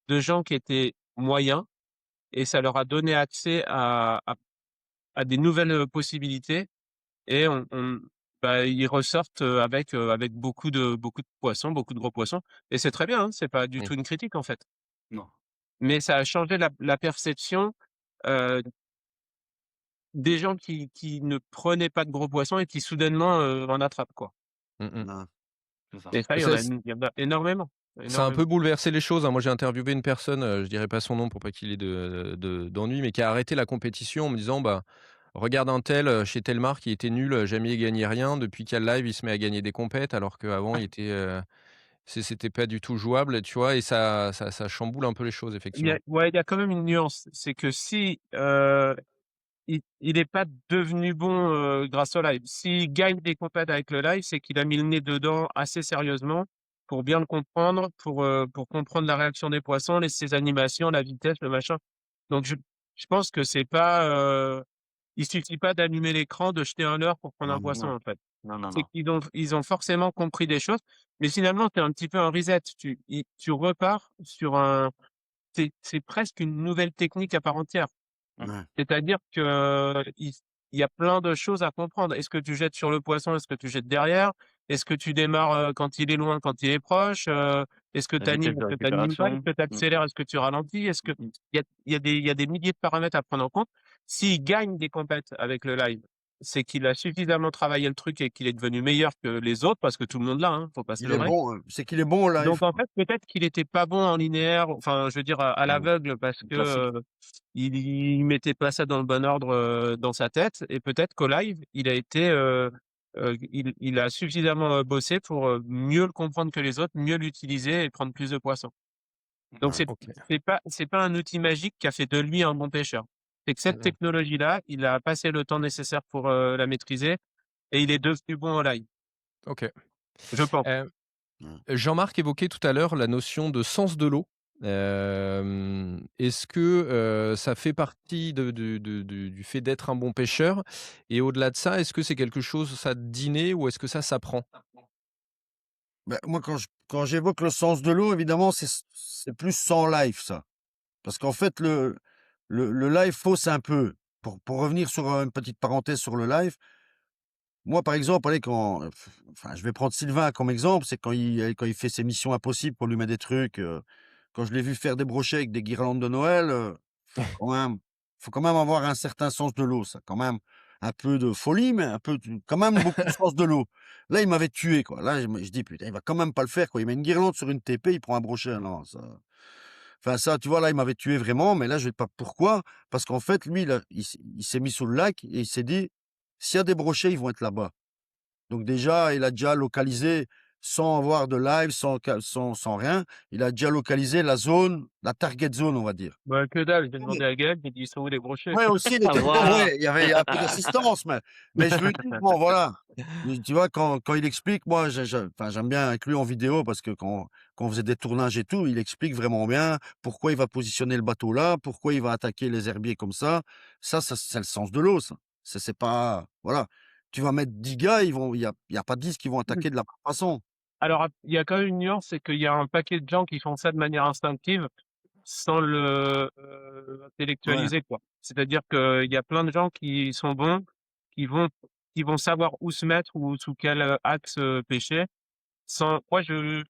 de gens qui étaient moyens, et ça leur a donné accès à des nouvelles, possibilités. Et bah, ils ressortent, avec beaucoup de poissons, beaucoup de gros poissons, et c'est très bien, hein, c'est pas du mmh, tout une critique, en fait. Non. Mais ça a changé la perception, heu, des gens qui ne prenaient pas de gros poissons et qui soudainement, en attrapent, quoi. mmh mh. Non. C'est ça. Et ça, Ça il y en a énormément, Ça a un peu énormément. bouleversé les choses, hein. Moi, j'ai interviewé une personne, je dirais pas son nom pour pas qu'il ait d'ennuis, mais qui a arrêté la compétition en me disant: «Bah, regarde un tel, chez telle marque, il était nul, jamais il gagnait rien. Depuis qu'il y a le live, il se met à gagner des compètes alors qu'avant il était, c'était pas du tout jouable», tu vois? Et ça chamboule un peu les choses effectivement. Il y a quand même une nuance, c'est que si, il est pas devenu bon, grâce au live. S'il gagne des compètes avec le live, c'est qu'il a mis le nez dedans assez sérieusement pour bien le comprendre, pour comprendre la réaction des poissons, ses animations, la vitesse, le machin. Donc je pense que c'est pas, il suffit pas d'allumer l'écran, de jeter un leurre pour prendre un Non, poisson, Non, en fait. non. C'est qu'ils ont forcément compris des choses, mais finalement, c'est un petit peu un reset. Tu repars sur c'est presque une nouvelle technique à part entière. ouais. C'est-à-dire que il y a plein de choses à comprendre. Est-ce que tu jettes sur le poisson? Est-ce que tu jettes derrière? Est-ce que tu démarres, quand il est loin, quand il est proche? Est-ce que La tu vitesse animes? de Est-ce que tu animes pas? Est-ce récupération. que tu accélères? Est-ce que tu ralentis? Est-ce que il y a des milliers de paramètres à prendre en compte. S'il gagne des compètes avec le live, c'est qu'il a suffisamment travaillé le truc et qu'il est devenu meilleur que les autres parce que tout le monde l'a, hein, faut pas se Il est leurrer. bon, c'est qu'il est bon au live, Donc en quoi. fait, peut-être qu'il était pas bon en linéaire, enfin, je veux dire à Ouais. l'aveugle parce que, Classique. il mettait pas ça dans le bon ordre, dans sa tête et peut-être qu'au live, il a suffisamment, bossé pour, mieux le comprendre que les autres, mieux l'utiliser et prendre plus de poissons. Donc Ouais. OK. c'est pas un outil magique qui a fait de lui un bon pêcheur. C'est que cette Mmh. technologie-là, il a passé le temps nécessaire pour, la maîtriser et il est devenu bon au live, OK. je pense. Ouais. Jean-Marc évoquait tout à l'heure la notion de sens de l'eau. Est-ce que, ça fait partie du fait d'être un bon pêcheur? Et au-delà de ça, est-ce que c'est quelque chose, ça, d'inné ou est-ce que ça s'apprend? Bah, moi, quand j'évoque le sens de l'eau, évidemment, c'est plus sans live, ça. Parce qu'en fait, le live fausse un peu. Pour revenir sur, une petite parenthèse sur le live, moi, par exemple, allez, enfin, je vais prendre Sylvain comme exemple, c'est quand il fait ses missions impossibles, qu'on lui met des trucs, quand je l'ai vu faire des brochets avec des guirlandes de Noël, faut quand même avoir un certain sens de l'eau, ça, quand même. Un peu de folie, mais un peu quand même beaucoup de sens de l'eau. Là, il m'avait tué, quoi. Là, je dis: «Putain, il va quand même pas le faire, quoi. Il met une guirlande sur une TP, il prend un brochet». Non, ça enfin ça, tu vois, là, il m'avait tué vraiment, mais là, je vais pas pourquoi? Parce qu'en fait, lui, il s'est mis sous le lac et il s'est dit: «S'il y a des brochets, ils vont être là-bas». Donc déjà, il a déjà localisé, sans avoir de live, sans rien, il a déjà localisé la zone, la target zone, on va dire. Bah, que dalle, j'ai Ouais, demandé à Gaël, j'ai dit: «Ils sont où les brochets?» ouais, aussi, il était dedans, Voilà. ouais, il y a un peu d'assistance, mais je veux dire, bon, voilà. Tu vois, quand il explique, moi, enfin, j'aime bien avec lui en vidéo parce que quand on faisait des tournages et tout, il explique vraiment bien pourquoi il va positionner le bateau là, pourquoi il va attaquer les herbiers comme ça. Ça, c'est le sens de l'eau, ça. C'est pas voilà. Tu vas mettre 10 gars, il y a pas 10 qui vont Mmh. attaquer de la même façon. Alors il y a quand même une nuance, c'est qu'il y a un paquet de gens qui font ça de manière instinctive, sans le, Ouais, intellectualiser, quoi. C'est-à-dire qu'il y a plein de gens qui sont bons, qui vont qui vont savoir où se mettre ou sous quel, axe, pêcher, sans moi je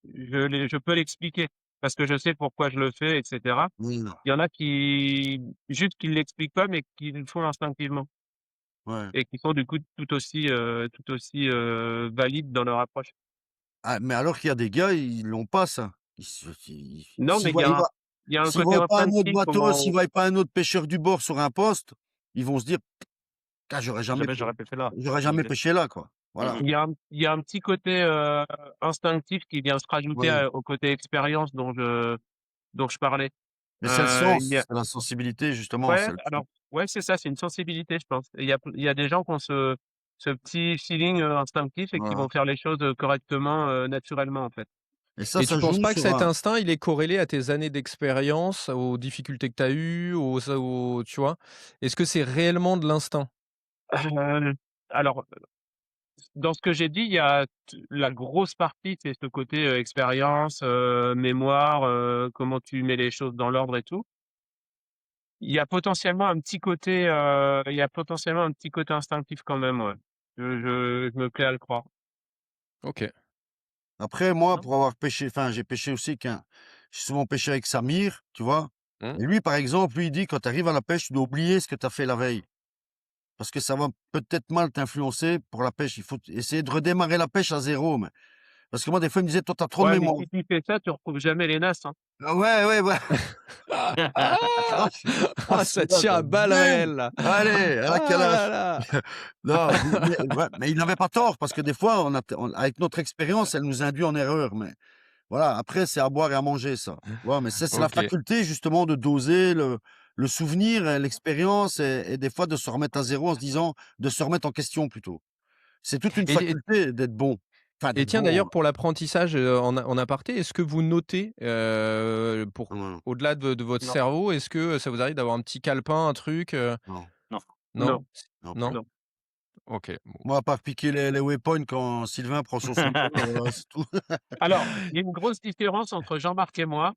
peux l'expliquer parce que je sais pourquoi je le fais et cetera. oui, Il y en a qui juste qui l'expliquent pas, mais qui le font instinctivement ouais. et qui sont du coup tout aussi, valides dans leur approche. Ah, mais alors qu'il y a des gars, ils l'ont pas ça. Non, mais il y a un S'ils côté voient pas un autre instinctif, bateau, s'ils comment voient pas un autre pêcheur du bord sur un poste, ils vont se dire: «Putain, Jamais j'aurais pu faire là. j'aurais jamais pêché là, quoi». Voilà. Mmh. il y a un petit côté, instinctif qui vient se rajouter Oui, au côté expérience dont je parlais. mais c'est le Il y sens, a c'est la sensibilité justement, Ouais, c'est le alors ouais, c'est ça, c'est une sensibilité, je pense. Et il y a des gens qui ont ce petit feeling, instinctif et qui voilà vont faire les choses, correctement, naturellement, en fait. et ça, Et tu ça penses joue pas que sur cet un instinct, il est corrélé à tes années d'expérience, aux difficultés que tu as eues, tu vois? Est-ce que c'est réellement de l'instinct? Alors, dans ce que j'ai dit, il y a la grosse partie, c'est ce côté, expérience, mémoire, comment tu mets les choses dans l'ordre et tout. Il y a potentiellement un petit côté instinctif quand même, ouais. Je me plais à le croire. OK. après moi, Non? pour avoir pêché enfin, j'ai souvent pêché avec Samir, tu vois? Mmh. Et lui, par exemple, lui, il dit: «Quand tu arrives à la pêche, tu dois oublier ce que tu as fait la veille, parce que ça va peut-être mal t'influencer pour la pêche. Il faut essayer de redémarrer la pêche à zéro, mais» parce que moi, des fois, il me disait: «Toi, tu as trop de Ouais, mais mémoire». si tu fais ça, tu retrouves jamais les nasses, hein. Ah ouais, ouais, ouais. Ah! Ah, Ah, ça celui-là, tire à balles j'aime réelles là. allez, à la Ah là calache. là! Non, mais ouais, mais il n'avait pas tort parce que des fois, avec notre expérience, elle nous induit en erreur, mais voilà, après, c'est à boire et à manger ça. Ouais, mais c'est la OK. faculté justement de doser le souvenir, l'expérience et des fois de se remettre à zéro en se disant de se remettre en question plutôt. C'est toute une Et faculté d'être bon. Enfin Et d'être tiens, bon, d'ailleurs, pour l'apprentissage, en aparté, est-ce que vous notez, pour non, au-delà de votre Non, cerveau, est-ce que ça vous arrive d'avoir un petit calepin, un truc? non. non. Non? Non, Non Non? plus. non. OK, bon. Moi, à part piquer les waypoints quand Sylvain prend son sandwich, voilà, c'est tout. Alors, il y a une grosse différence entre Jean-Marc et moi,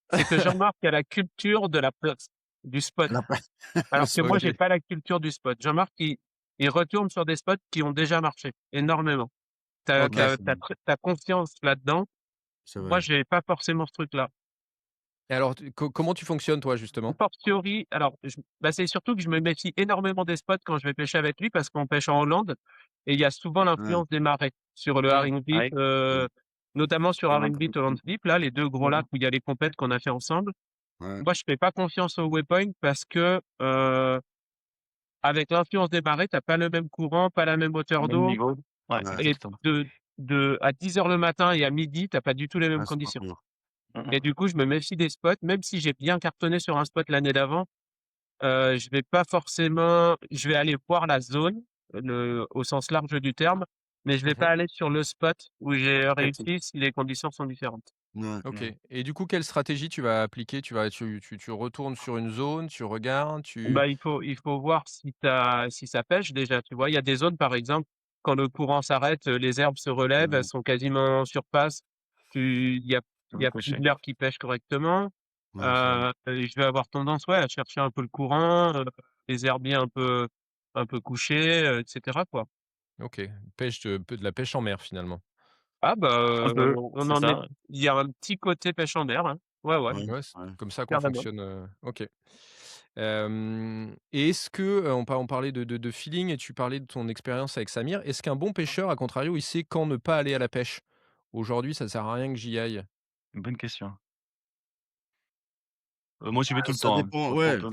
c'est que Jean-Marc a la culture de la place, du spot, La pa le alors que moi, spot. j'ai OK, pas la culture du spot. Jean-Marc, il retourne sur des spots qui ont déjà marché, énormément. Tu as OK. Ouais, confiance là-dedans. c'est Moi, vrai. j'ai pas forcément ce truc-là. Et alors tu comment tu fonctionnes toi, A justement? fortiori, alors c'est surtout que je me méfie énormément des spots quand je vais pêcher avec lui parce qu'on pêche en Hollande et il y a souvent Ouais, l'influence des marées sur le Mmh. Haringvliet, Ouais. ouais, notamment sur Et maintenant Haringvliet, Hollands Deep, là, les 2 gros lacs où il y a les compètes qu'on a fait ensemble. ouais, Moi, je fais pas confiance au waypoint parce que, avec l'influence des marées, tu as pas le même courant, pas la même hauteur même d'eau niveau. Ouais, ouais, et exactement. à 10 heures le matin et à midi, tu as pas du tout les mêmes ouais, c'est pas conditions dur. et du coup, je me méfie des spots, même si j'ai bien cartonné sur un spot l'année d'avant. Je vais pas forcément je vais aller voir la zone, au sens large du terme, mais je vais Mmh. pas aller sur le spot où j'ai Exactement. réussi si les conditions sont différentes. Ouais. OK, Ouais. et du coup, quelle stratégie tu vas appliquer? Tu retournes sur une zone, tu regardes, tu Bah, il faut voir si ça pêche déjà, tu vois? Il y a des zones, par exemple, quand le courant s'arrête, les herbes se relèvent, elles Ouais, sont quasiment en surface. Il y a plus Cocher. de l'herbe qui pêche correctement. ouais, c'est vrai. Je vais avoir tendance, ouais, à chercher un peu le courant, les herbiers un peu couchés, et cetera, quoi. OK, pêche de peu de la pêche en mer, finalement. Ah bah, Un peu, on c'est en est ça. il y a un petit côté pêche en mer, hein. Ouais, ouais, Ouais, Ouais, c'est ouais. comme ça qu'on carrément. fonctionne, OK. Et est-ce que, on parlait de feeling et tu parlais de ton expérience avec Samir. Est-ce qu'un bon pêcheur, à contrario, il sait quand ne pas aller à la pêche? Aujourd'hui, ça sert à rien que j'y aille. Une bonne question. Moi, j'y vais tout le Ça temps, hein, dépend, pour ouais, te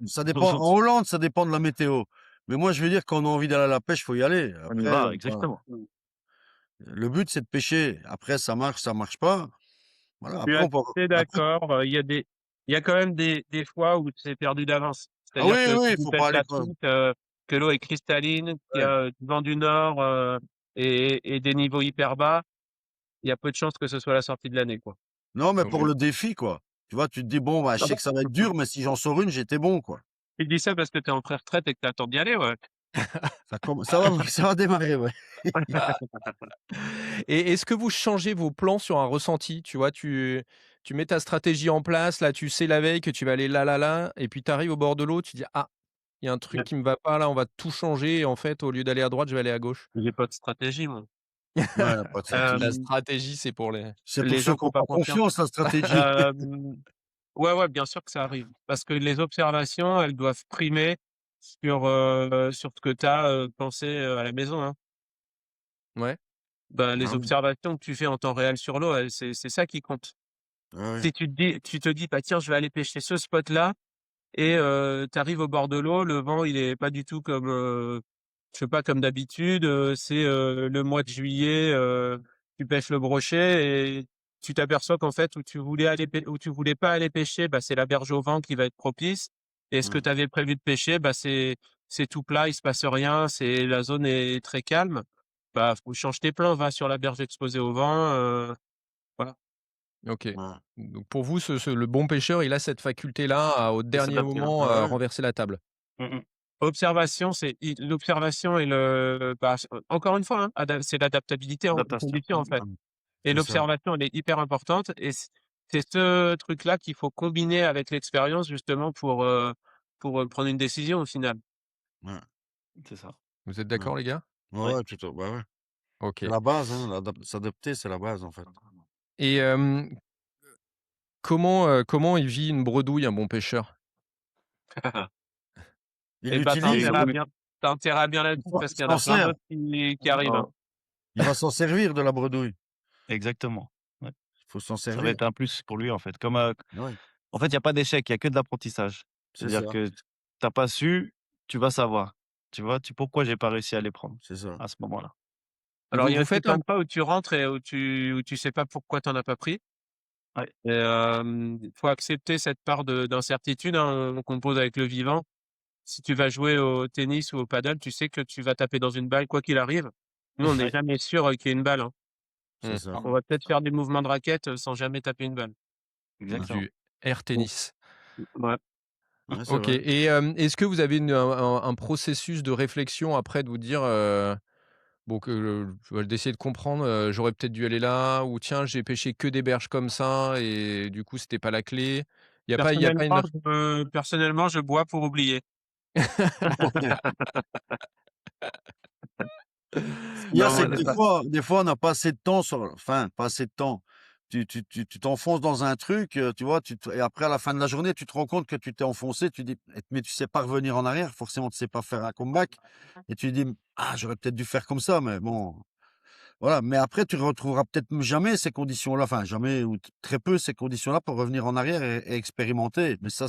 ça dépend. En Hollande, ça dépend de la météo. Mais moi, je veux dire, quand on a envie d'aller à la pêche, faut y aller. on y Après, va, voilà. exactement. Le but, c'est de pêcher. Après, ça marche pas. Voilà. Je suis Après, on peut. assez Après, d'accord, il y a quand même des fois où c'est perdu d'avance. ah oui, C'est-à-dire que oui, si il tu faut pêches pas aller la quoi. truite, que l'eau est cristalline, qu'il y Ouais. a, du vent du nord, et des niveaux hyper bas, il y a peu de chances que ce soit la sortie de l'année, quoi. Non, mais pour OK. le défi, quoi. Tu vois, tu te dis, bon, bah, je sais que ça va être dur, mais si j'en sors une, j'étais bon, quoi. Tu dis ça parce que tu es en pré-retraite et que tu attends d'y aller, ouais. Ça va, ça va démarrer, ouais. Et est-ce que vous changez vos plans sur un ressenti? Tu vois, tu mets ta stratégie en place, là, tu sais la veille que tu vas aller là, là, là, et puis tu arrives au bord de l'eau, tu dis: «Ah, il y a un truc qui me va pas là, on va tout changer et en fait, au lieu d'aller à droite, je vais aller à gauche». J'ai pas de stratégie, moi. Ouais, pas de La stratégie. Hem, stratégie, c'est pour les C'est pour les ceux gens qui qui ont ont pas pas confiance. confiance, la stratégie. Hem, ouais, ouais, bien sûr que ça arrive. Parce que les observations, elles doivent primer sur ce que tu as, pensé, à la maison, hein. ouais, Ben, Ah les oui. observations que tu fais en temps réel sur l'eau, c'est ça qui compte. Ah oui. Si tu te dis: «Bah, tiens, je vais aller pêcher ce spot-là» et tu arrives au bord de l'eau, le vent, il est pas du tout comme, je sais pas, comme d'habitude, c'est, le mois de juillet, tu pêches le brochet et tu t'aperçois qu'en fait, où tu voulais pas aller pêcher, bah, c'est la berge au vent qui va être propice et ce que Ouais. tu avais prévu de pêcher, bah, c'est tout plat, il se passe rien, la zone est très calme. Bah, faut change tes plans, va sur la berge exposée au vent, voilà. OK. Ouais. Donc pour vous, le bon pêcheur, il a cette faculté-là à au De dernier s'adapter, hein. moment, Ah ouais. renverser la table? Mmh. Observation, l'observation et encore une fois, hein, c'est l'adaptabilité aux Adaptation. conditions, en fait. Et C'est ça. l'observation, elle est hyper importante et c'est ce truc-là qu'il faut combiner avec l'expérience justement pour prendre une décision au final. Ouais. C'est ça. Vous êtes Ouais. d'accord, les gars? Ouais, Ouais. ouais, tout à bah, ouais. C'est OK. la base, hein, s'adapter, c'est la base, en fait. Et comment il vit une bredouille, un bon pêcheur? Il Et bah, tu as l'utilise, intérêt à Rigolo. bien tu as intérêt à bien la vivre parce il qu'il y en s'en a plein sert, d'autres qui arrivent, hein. Oh, il va s'en servir de la bredouille. exactement. Ouais. Il faut s'en Ça va servir. être un plus pour lui, en fait. Comme, Ouais, en fait, il y a pas d'échec, il y a que de l'apprentissage. c'est C'est-à-dire ça, que tu pas su, tu vas savoir. Tu vois? Pourquoi j'ai pas réussi à les prendre c'est ça. à ce moment-là? Et Alors vous il y a vous aussi faites plein un de fois où tu rentres et où tu sais pas pourquoi tu en as pas pris Ouais. et faut accepter cette part d'incertitude, hein, qu'on pose avec le vivant. Si tu vas jouer au tennis ou au paddle, tu sais que tu vas taper dans une balle quoi qu'il arrive. Nous, on n'est Ouais. jamais sûr, qu'il y ait une balle, hein. C'est mmh, ça. On va peut-être faire des mouvements de raquette, sans jamais taper une balle. Ouais. Exactement. du air Mmh. tennis? Ouais. Ouais, c'est OK vrai. et est-ce que vous avez un processus de réflexion après de vous dire, bon que d'essayer de comprendre, j'aurais peut-être dû aller là ou tiens j'ai pêché que des berges comme ça et du coup c'était pas la clé? Il y a pas une Personnellement, je bois pour oublier. Ce qu'il y a, Non, c'est moi, que c'est pas des fois, on n'a pas assez de temps enfin, pas assez de temps. Tu t'enfonces dans un truc, tu vois, et après, à la fin de la journée, tu te rends compte que tu t'es enfoncé, tu dis mais tu sais pas revenir en arrière, forcément, tu sais pas faire un comeback et tu dis: «Ah, j'aurais peut-être dû faire comme ça», mais bon, voilà. Mais après, tu retrouveras peut-être jamais ces conditions-là, enfin, jamais ou très peu ces conditions-là pour revenir en arrière et expérimenter. Mais ça,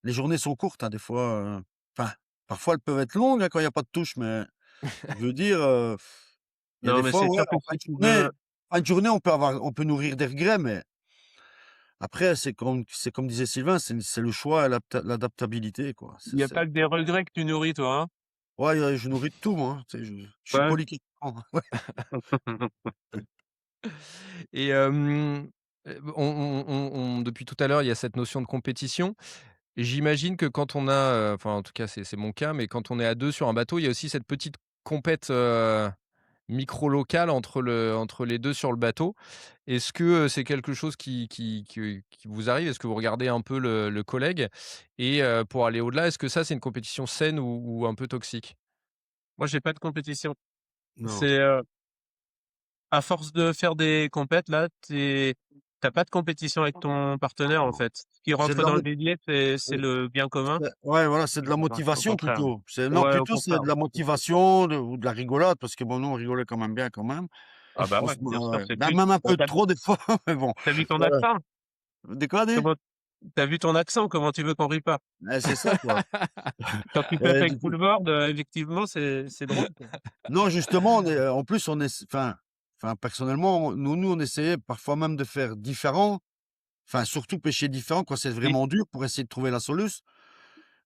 les journées sont courtes, hein, des fois, enfin, parfois, elles peuvent être longues, hein, quand il y a pas de touche, mais je veux dire, il y a non, des mais fois, c'est ouais, sûr que en si tu veux fin de journée, on peut nourrir des regrets, mais après, c'est comme disait Sylvain, c'est le choix et l'adaptabilité, quoi. il y a pas que des regrets que tu nourris, toi, Ouais, je nourris de tout, moi, hein, tu sais, je suis hein? polyvalent, ouais. Ouais. et on depuis tout à l'heure, il y a cette notion de compétition. J'imagine que quand on a, enfin en tout cas c'est mon cas, mais quand on est à 2 sur un bateau, il y a aussi cette petite compète, micro-locale entre les 2 sur le bateau. Est-ce que, c'est quelque chose qui vous arrive? Est-ce que vous regardez un peu le collègue? Et pour aller au-delà, est-ce que ça, c'est une compétition saine ou un peu toxique? Moi, j'ai pas de compétition. Non. C'est, à force de faire des compètes là, tu pas de compétition avec ton partenaire, en fait. Ce qui C'est de rentre la dans mo le bélier, c'est heu, le bien commun. ouais, voilà, c'est de la Au motivation contraire. plutôt. Non, Ouais, au plutôt, c'est contraire. de la motivation ou de la rigolade parce que bon, nous, on rigolait quand même bien quand même. Ah bah, On ouais, se bien sûr, ouais, c'est le bah, but. même un Bah, peu trop des fois, mais bon. tu vu ton Voilà. accent? De quoi, dis? Comment tu vu ton accent, comment tu veux qu'on rit pas? C'est ça, quoi. Quand tu pètes avec Du coup full board, effectivement, c'est drôle, quoi. non, justement, en plus, enfin, personnellement, on essayait parfois même de faire différent, enfin, surtout pêcher différent quand c'est Il vraiment dur pour essayer de trouver la soluce.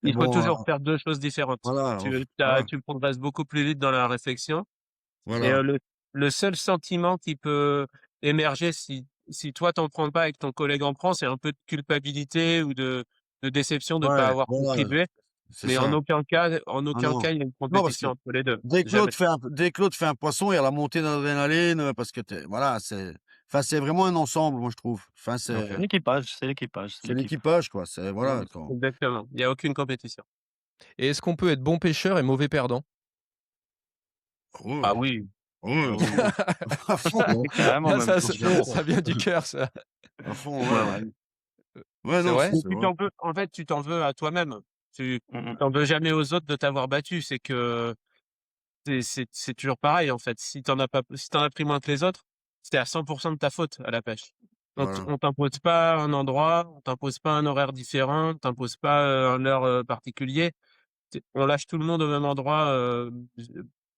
Et il faut bon, toujours faire 2 choses différentes. voilà, voilà, Tu progresses beaucoup plus vite dans la réflexion et voilà, le seul sentiment qui peut émerger si toi t'en prends pas et que ton collègue en prend, c'est un peu de culpabilité ou de déception de pas ouais, avoir voilà, contribué, c'est mais ça. en Ah aucun non. cas, il y a une Non, parce que compétition entre les 2. dès Jamais. que l'autre fait un poisson, il y a la montée d'adrénaline, parce que voilà, c'est vraiment un ensemble, moi, je trouve. Enfin, OK. C'est c'est l'équipe. l'équipage, quoi, voilà, Mmh. quand Exactement. Il y a aucune compétition. Et est-ce qu'on peut être bon pêcheur et mauvais perdant? Ah ouais, oui. ouais, Ah à oui, fond, oui. à fond, Et carrément Ah même, ça je ça pense bien. ça vient du cœur ça. à fond, Ouais, ouais. ouais. Ouais, C'est non, vrai? Mais c'est tu vrai. t'en veux en fait, tu t'en veux à toi-même. Mmh Tu mh. t'en veux jamais aux autres de t'avoir battu. C'est que c'est toujours pareil, en fait. Si tu as pris moins que les autres, c'était à 100 de ta faute à la pêche. Voilà, On t'impose pas un endroit, on t'impose pas un horaire différent, on t'impose pas, un heure, particulier. On lâche tout le monde au même endroit,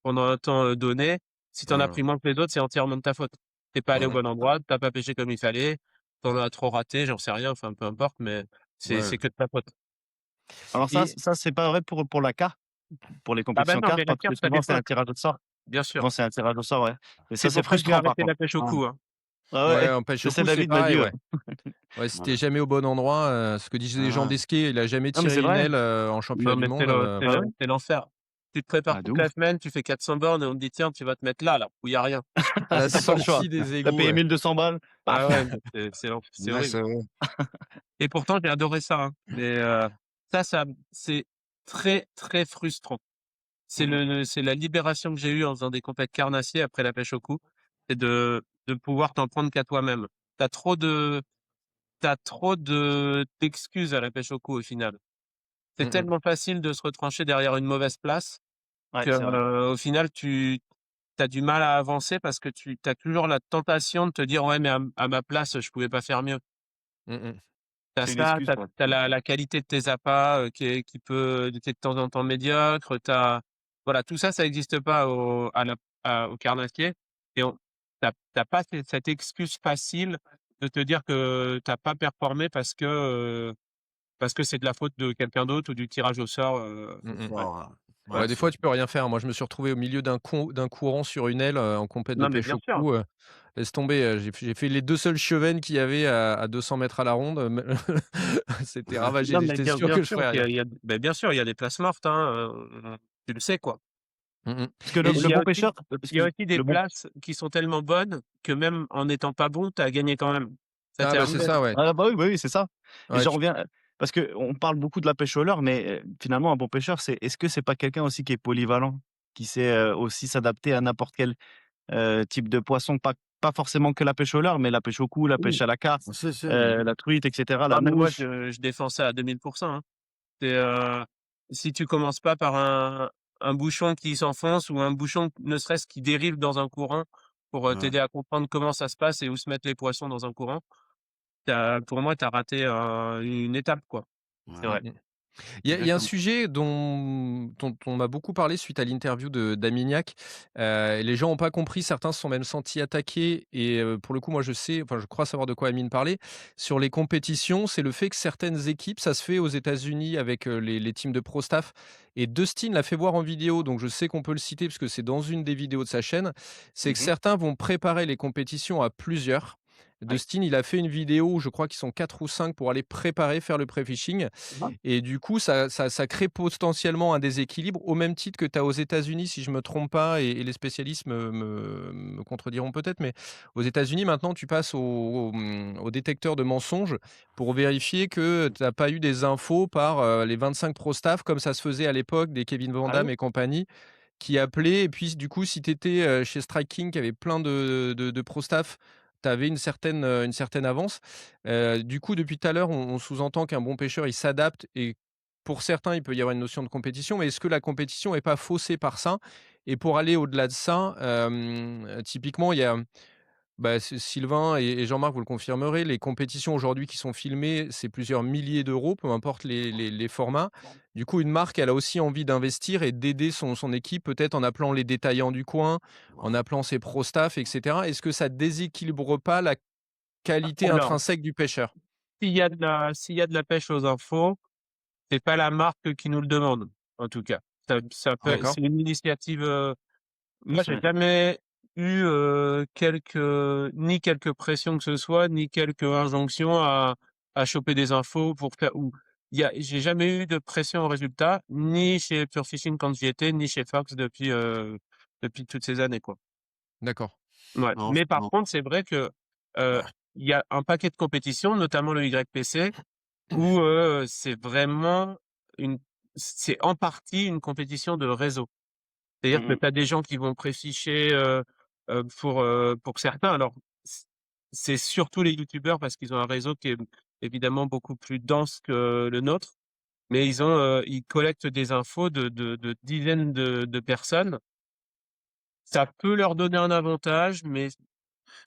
pendant un temps, donné. Si tu en as voilà, pris moins que les autres, c'est entièrement de ta faute. Tu es pas allé au voilà. bon endroit, tu as pas pêché comme il fallait, tu en as trop raté, j'en sais rien, enfin peu importe, mais Ouais, c'est que de ta faute. Alors Et ça c'est pas vrai pour la carpe, pour les Ah bah compétitions non, mais carpe, la parce que carpe, ça souvent c'est dépend, un tirage au sort. bien sûr. Souvent c'est un tirage au sort, ouais. Et ça C'est c'est pour ça que j'ai frustrant par arrêté contre. la pêche au ouais, cou, hein. Ah ouais, ouais, en pêche c'est au ce que cou, c'est David m'a pareil, dit, ouais. ouais. Ouais, si tu ouais. jamais au bon endroit, ce que disait Jean Ah, Desquet, il a jamais Non mais c'est tiré une vrai. aile, en championnat Non, du mais monde, Ah ouais? c'est l'enfer. Tu te prépares Ah de toute la ouf. semaine, tu fais 400 bornes et on te dit: «Tiens, tu vas te mettre là, où il y a rien». à la Tu pas le choix. sortie des Tu as égouts, payé ouais. 1 200 balles, Ah paf! ouais, mais c'est ouais, horrible. c'est vrai. Et pourtant, j'ai adoré ça, hein. Mais ça c'est très, très frustrant. Mmh mh. C'est la libération que j'ai eue en faisant des compètes carnassiers après la pêche au cou, c'est de pouvoir t'en prendre qu'à toi-même. Tu trop de trop d'excuses à la pêche au cou, au final. C'est Mmh mh. tellement facile de se retrancher derrière une mauvaise place Ouais, que, c'est vrai. au final, tu as du mal à avancer parce que tu as toujours la tentation de te dire: «Ouais, mais à ma place, je pouvais pas faire mieux». Mmh mh. Tu as C'est une ça, excuse tu quoi. as la qualité de tes appâts, qui peut qui est de temps en temps médiocre. Tu voilà, tout ça, ça existe pas au carnassier et tu as pas cette excuse facile de te dire que tu as pas performé parce que c'est de la faute de quelqu'un d'autre ou du tirage au sort, Mmh C'est mh. ouais. fort, hein. Ouais, Ouais, des fois, tu peux rien faire. Moi, je me suis retrouvé au milieu d'un courant sur une aile, en compète de Non, mais pêche bien au sûr. cou, laisse tomber, j'ai fait les 2 seules chevennes qu'il y avait à 200 mètres à la ronde, c'était ravagé. Non, mais J'étais bien sûr bien que je sûr ferais qu'il y rien. a bien sûr, il y a des places mortes, hein, tu le sais, quoi. Mmh mh. Parce que Et Il le y a bon aussi pêcheur, il y a excuse aussi des le bon places qui sont tellement bonnes que même en n'étant pas bon, tu as gagné quand même. Ça ah t'est bah, c'est arrivé, ça, ça? ouais. ah bah, oui, c'est ça. Et Ouais, j'en tu reviens, parce qu'on parle beaucoup de la pêche au leurre, mais finalement un bon pêcheur, est-ce que c'est pas quelqu'un aussi qui est polyvalent? Qui sait, aussi s'adapter à n'importe quel, type de poisson? Pas forcément que la pêche au leurre, mais la pêche au cou, la pêche Oui. à la carpe, C'est la truite et cetera, la Ah mais moi mouche. je défends ça à 2000, hein. C'est, si tu commences pas par un bouchon qui s'enfonce ou un bouchon ne serait-ce qui dérive dans un courant pour, ouais, t'aider à comprendre comment ça se passe et où se mettent les poissons dans un courant, pour moi tu as raté, une étape, quoi. C'est ouais. vrai. mmh mh. Il y a un Exactement. sujet dont on m'a beaucoup parlé suite à l'interview d'Amignac. Les gens n'ont pas compris, certains se sont même sentis attaqués et pour le coup, moi, je crois savoir de quoi Amine parlait. Sur les compétitions, c'est le fait que certaines équipes, ça se fait aux États-Unis avec, les teams de pro staff et Dustin l'a fait voir en vidéo, donc je sais qu'on peut le citer parce que c'est dans une des vidéos de sa chaîne. C'est que Mmh. certains vont préparer les compétitions à plusieurs. Oui. Dustin, il a fait une vidéo où je crois qu'ils sont 4 ou 5 pour aller préparer, faire le pré-fishing Mmh. et du coup, ça crée potentiellement un déséquilibre au même titre que tu as aux États-Unis, si je me trompe pas et les spécialistes me contrediront peut-être, mais aux États-Unis, maintenant, tu passes au détecteur de mensonges pour vérifier que tu as pas eu des infos par, les 25 pro staff comme ça se faisait à l'époque des Kevin Van Ah Damme oui? et compagnie qui appelaient et puis du coup, si tu étais, chez Strike King qui avait plein de pro staff, tu avais une certaine avance. Du coup, depuis tout à l'heure, on sous-entend qu'un bon pêcheur, il s'adapte et pour certains, il peut y avoir une notion de compétition, mais est-ce que la compétition est pas faussée par ça? Et pour aller au-delà de ça, typiquement, il y a bah, Sylvain et Jean-Marc, vous le confirmerez, les compétitions aujourd'hui qui sont filmées, c'est plusieurs milliers d'euros, peu importe les formats. Du coup, une marque, elle a aussi envie d'investir et d'aider son équipe, peut-être en appelant les détaillants du coin, en appelant ses pro staff, et cetera. Est-ce que ça déséquilibre pas la qualité Alors, intrinsèque du pêcheur? s'il y a de la pêche aux infos, c'est pas la marque qui nous le demande, en tout cas. Ça peut D'accord. c'est une initiative, moi j'ai C'est jamais eu, quelques pressions que ce soit, ni quelques injonctions à choper des infos pour faire ou j'ai jamais eu de pression au résultat, ni chez Pure Fishing quand j'y étais, ni chez Fox depuis toutes ces années, quoi. D'accord. Ouais, Non, mais par non. contre, c'est vrai que, heu, Ouais. il y a un paquet de compétitions, notamment le YPC, où, c'est vraiment une c'est en partie une compétition de réseau. C'est-à-dire que mmh tu as des gens qui vont préficher, pour certains. Alors, c'est surtout les youtubeurs parce qu'ils ont un réseau qui est évidemment beaucoup plus dense que le nôtre, mais ils collectent des infos de dizaines de personnes. Ça peut leur donner un avantage, mais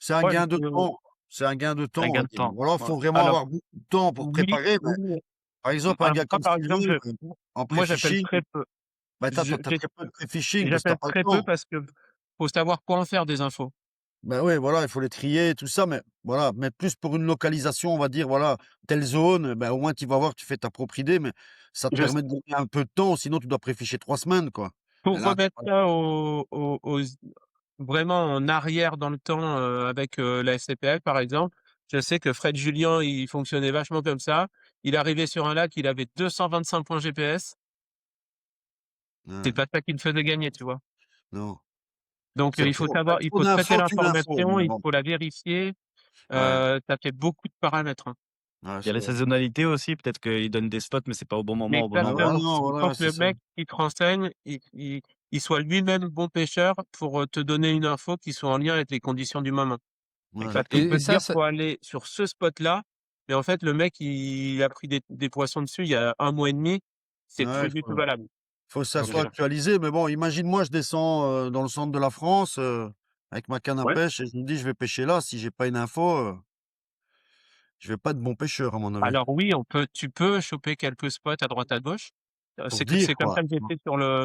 C'est un moi, gain de je temps. C'est un gain de un temps, on gain va de dire. temps. Ou alors, il Ouais. faut vraiment alors avoir beaucoup de temps pour oui, préparer. Mais, oui, par exemple, un alors gars moi, comme par Sylvain, exemple, en moi, j'appelle pré-fishing, très peu. bah, tu Je as j'ai très peu de pré-fishing parce que tu J'appelle pas le très peu temps. parce que faut savoir quoi en faire des infos. Ben oui, voilà, il faut les trier, tout ça, mais voilà, mais plus pour une localisation, on va dire, voilà, telle zone, ben, au moins tu vas voir, tu fais ta propre idée, mais ça te Je permet de gagner un peu de temps, sinon tu dois préficher 3 semaines, quoi. Et Pour là, remettre ça vraiment en arrière dans le temps, avec, la SCPL par exemple, je sais que Fred Julien, il fonctionnait vachement comme ça. Il arrivait sur un lac, il avait 225 points GPS. C'est ouais, pas ça qui le faisait gagner, tu vois? non, Donc, c'est il trop faut traiter d'infos tue l'info, l'information, mais il bon, faut la vérifier, ouais, ça fait beaucoup de paramètres, hein. ouais, Il y a c'est la vrai. saisonnalité aussi, peut-être qu'ils donnent des spots, mais c'est pas au bon moment, au bon Ben ouais, endroit. Exactement. non, Il faut voilà, que c'est le ça. mec qui te renseigne, il soit lui-même bon pêcheur pour, te donner une info qui soit en lien avec les conditions du moment. Ouais, Parce qu'il Et peut te dire: ça «Faut aller sur ce spot-là», mais en fait, le mec, il a pris des poissons dessus il y a 1 mois et demi, c'est ouais, plus du tout valable. faut que ça OK. soit actualisé, mais bon, imagine moi, je descends, dans le centre de la France, avec ma canne à Ouais. pêche et je me dis: «Je vais pêcher là», si j'ai pas une info, je vais pas être bon pêcheur, à mon avis. Alors oui, tu peux choper quelques spots à droite à gauche. Pour C'est dire, comme quoi. ça que j'ai fait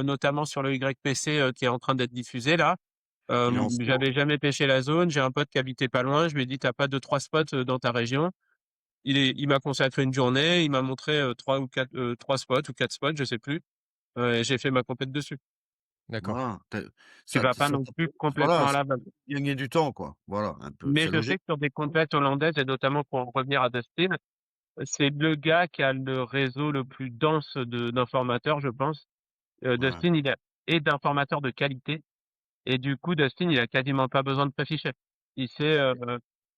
notamment sur le YPC, qui est en train d'être diffusé là. Il est en J'avais jamais pêché la zone, j'ai un pote qui habitait pas loin, je lui ai dit: «Tu as pas 2-3 spots, dans ta région?» Il m'a consacré une journée, il m'a montré, 3 spots ou 4 spots, je sais plus. et j'ai fait ma compète dessus. D'accord. Voilà, Tu vas pas ça non t'a plus voilà, complètement à ça l'aveugle. gagner du temps, quoi. Voilà, un peu, Mais c'est je sais logique. que sur des compètes hollandaises et notamment pour en revenir à Dustin, c'est le gars qui a le réseau le plus dense d'informateurs, je pense. Ouais, Dustin, il a et d'informateurs de qualité et du coup, Dustin, il a quasiment pas besoin de préficher. Il sait,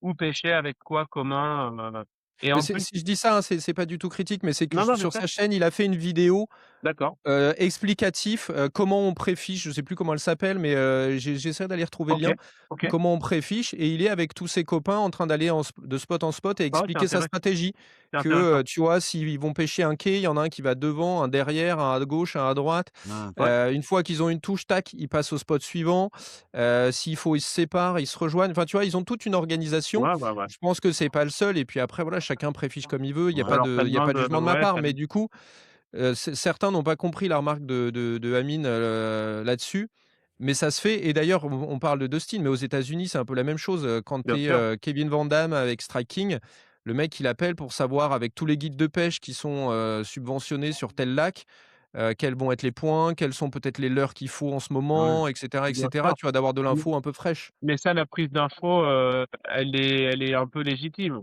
où pêcher, avec quoi, comment, et Mais en c'est plus si je dis ça, hein, c'est pas du tout critique, mais c'est que non, non, je sur sais. sa chaîne, il a fait une vidéo D'accord. explicatif, comment on préfiche, je sais plus comment elle s'appelle, mais j'essaierai d'aller retrouver le OK. lien. OK. Comment on préfiche et il est avec tous ses copains en train d'aller de spot en spot et Ah ouais, expliquer sa stratégie. c'est Que, intéressant. tu vois, s'ils vont pêcher un quai, il y en a un qui va devant, un derrière, un à gauche, un à droite. ouais, Ouais, Une fois qu'ils ont une touche, tac, ils passent au spot suivant. S'il faut, ils se séparent, ils se rejoignent. Enfin, tu vois, ils ont toute une organisation. ouais, ouais, ouais. Je pense que c'est pas le seul et puis après voilà, chacun préfiche comme il veut. Ça leur Il y a pas de jugement de ma ouais, part, ça mais du coup, certains n'ont pas compris la remarque de Amine, là-dessus, mais ça se fait et d'ailleurs on parle de Dustin, mais aux États-Unis, c'est un peu la même chose, quand bien tu es, sûr. Kevin Van Damme avec Strike King, le mec il appelle pour savoir avec tous les guides de pêche qui sont, subventionnés sur tel lac, quels vont être les points, quels sont peut-être les leurres qu'il faut en ce ouais, moment et cetera et Bien cetera, sûr. tu vois? D'avoir de Mais l'info un peu fraîche. mais ça, la prise d'infos, elle est un peu légitime.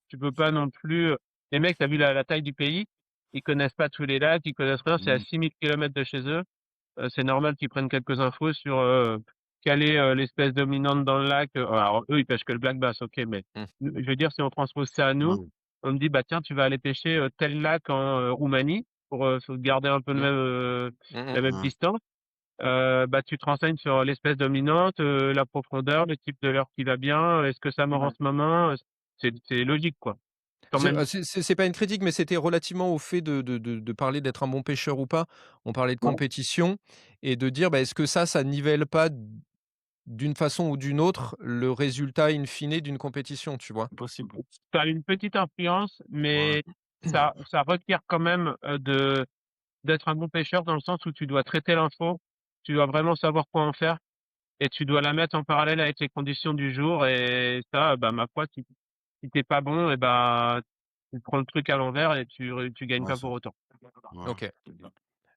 Tu peux pas non plus, les mecs, tu as vu la taille du pays, ils connaissent pas tous les lacs, ils connaissent rien, c'est à mmh, 6000 kilomètres de chez eux. C'est normal qu'ils prennent quelques infos sur, quelle est, l'espèce dominante dans le lac, alors eux, ils pêchent que le black bass, OK, mais Mmh. je veux dire, si on transpose ça à nous, ouais, on me dit: «Bah, tiens, tu vas aller pêcher, tel lac en, Roumanie» pour, garder un peu le Mmh. même, Mmh mh. la même ouais, distance. Bah, tu te renseignes sur l'espèce dominante, la profondeur, le type de leurre qui va bien, est-ce que ça mord en ce moment? C'est logique, quoi. Quand même C'est pas une critique, mais c'était relativement au fait de parler d'être un bon pêcheur ou pas. On parlait de ouais, compétition et de dire, bah, est-ce que ça nivelle pas d'une façon ou d'une autre le résultat in fine d'une compétition, tu vois? Possible. ça a une petite influence, ouais, mais ça requiert quand même, d'être un bon pêcheur dans le sens où tu dois traiter l'info, tu dois vraiment savoir quoi en faire et tu dois la mettre en parallèle avec les conditions du jour et ça, bah, ma foi, si tu es pas bon et bah, tu prends le truc à l'envers et tu gagnes ouais, pas pour autant. ouais. OK.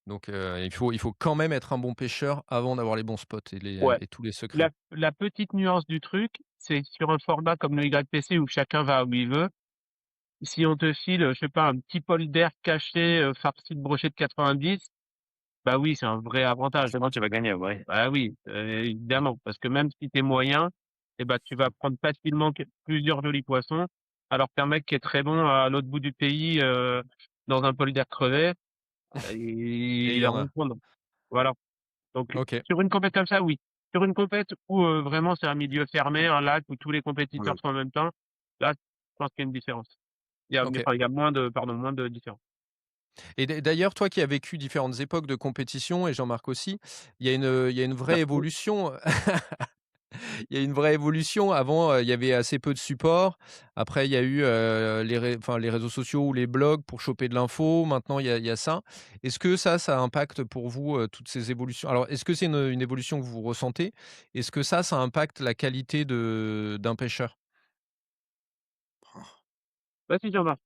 Donc il faut quand même être un bon pêcheur avant d'avoir les bons spots Ouais. et tous les La secrets. la petite nuance du truc, c'est sur un format comme le YPC où chacun va où il veut, si on te file, je sais pas, un petit polder caché, farci de brochets de 90, bah oui, c'est un vrai avantage. Forcément, tu vas gagner, ouais. Bah oui, évidemment, parce que même si tu es moyen et bah, tu vas prendre facilement plusieurs jolis poissons, alors qu'un mec qui est très bon à l'autre bout du pays, dans un polder crevé, Et il il y va en rien a. prendre. Voilà. Donc OK, sur une compète comme ça, oui. Sur une compète où, vraiment c'est un milieu fermé, un lac où tous les compétiteurs Ouais. sont en même temps, là, je pense qu'il y a une différence. OK. Il y a moins de différence. Et d'ailleurs, toi qui as vécu différentes époques de compétition et Jean-Marc aussi, il y a une vraie Merci. évolution. Il y a une vraie évolution. Avant, il y avait assez peu de supports. Après, il y a eu, les réseaux sociaux ou les blogs pour choper de l'info. Maintenant, il y a ça. Est-ce que ça impacte pour vous, toutes ces évolutions? Alors, est-ce que c'est une évolution que vous ressentez? Est-ce que ça impacte la qualité d'un pêcheur? Vas-y Jean-Marc.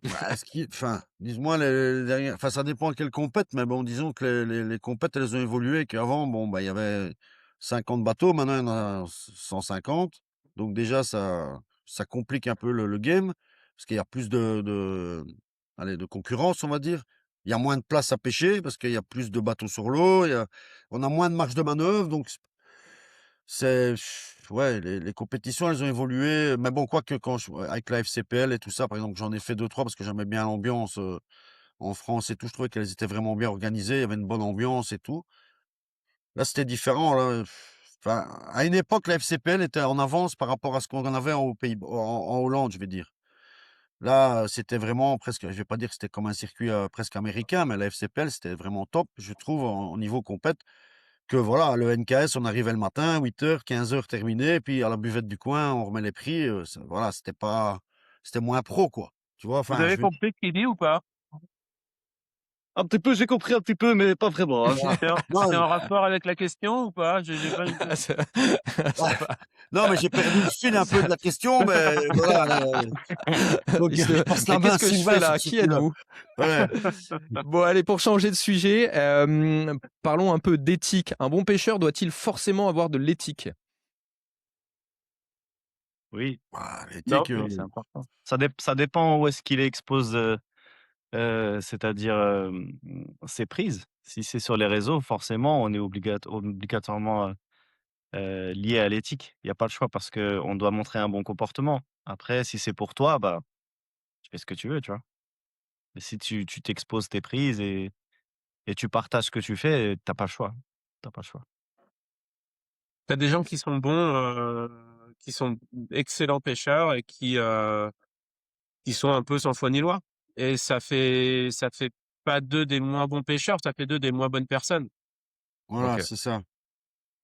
Bah, enfin, dis-moi les dernières enfin, ça dépend quelle compète, mais bon, disons que les compètes, elles ont évolué, qu'avant, bon, bah, il y avait 50 bateaux, maintenant, il y en a 150. Donc déjà, ça complique un peu le game, parce qu'il y a plus allez, de concurrence, on va dire. Il y a moins de place à pêcher, parce qu'il y a plus de bateaux sur l'eau, on a moins de marge de manœuvre, donc c'est ouais, les compétitions, elles ont évolué, mais bon, quoique ouais, avec la FCPL et tout ça, par exemple, j'en ai fait deux trois parce que j'aimais bien l'ambiance, en France et tout. Je trouvais qu'elles étaient vraiment bien organisées, il y avait une bonne ambiance et tout. Là, c'était différent, là, enfin, à une époque, la FCPL était en avance par rapport à ce qu'on en avait aux Pays en Hollande, je vais dire. Là, c'était vraiment presque, je vais pas dire que c'était comme un circuit, presque américain, mais la FCPL, c'était vraiment top, je trouve, en au niveau compète. Que voilà, le NKS, on arrivait le matin, 8h, 15h terminé, puis à la buvette du coin, on remet les prix, voilà, c'était moins pro, quoi. Tu vois? Vous Enfin, avez je veux compris ce qu'il dit ou pas? Un petit peu, j'ai compris un petit peu, mais pas vraiment, hein. C'est en Non, c'est en rapport avec la question ou pas? J'ai pas eu Ah, ça ouais. ça va. Non, mais j'ai perdu le fil un peu Ça de la question, mais voilà, donc il je se passe la «Mais main à qu'est-ce que je fais Sylvain sur là? ce Qui coup-là. êtes-vous?» Ouais. Bon allez, pour changer de sujet, parlons un peu d'éthique. Un bon pêcheur doit-il forcément avoir de l'éthique? Oui, Bah, non. l'éthique, oui, c'est important. Ça dépend où est-ce qu'il expose, c'est-à-dire, ses prises. Si c'est sur les réseaux, forcément, on est obligatoirement, lié à l'éthique. Il y a pas le choix parce qu'on doit montrer un bon comportement. Après, si c'est pour toi, bah, tu fais ce que tu veux, tu vois? Mais si tu t'exposes tes prises et tu partages ce que tu fais, tu pas le choix. Tu pas le choix. Tu as des gens qui sont bons, qui sont excellents pêcheurs et qui sont un peu sans foi ni loi et ça fait pas d'eux des moins bons pêcheurs, ça fait d'eux des moins bonnes personnes voilà, OK. c'est ça.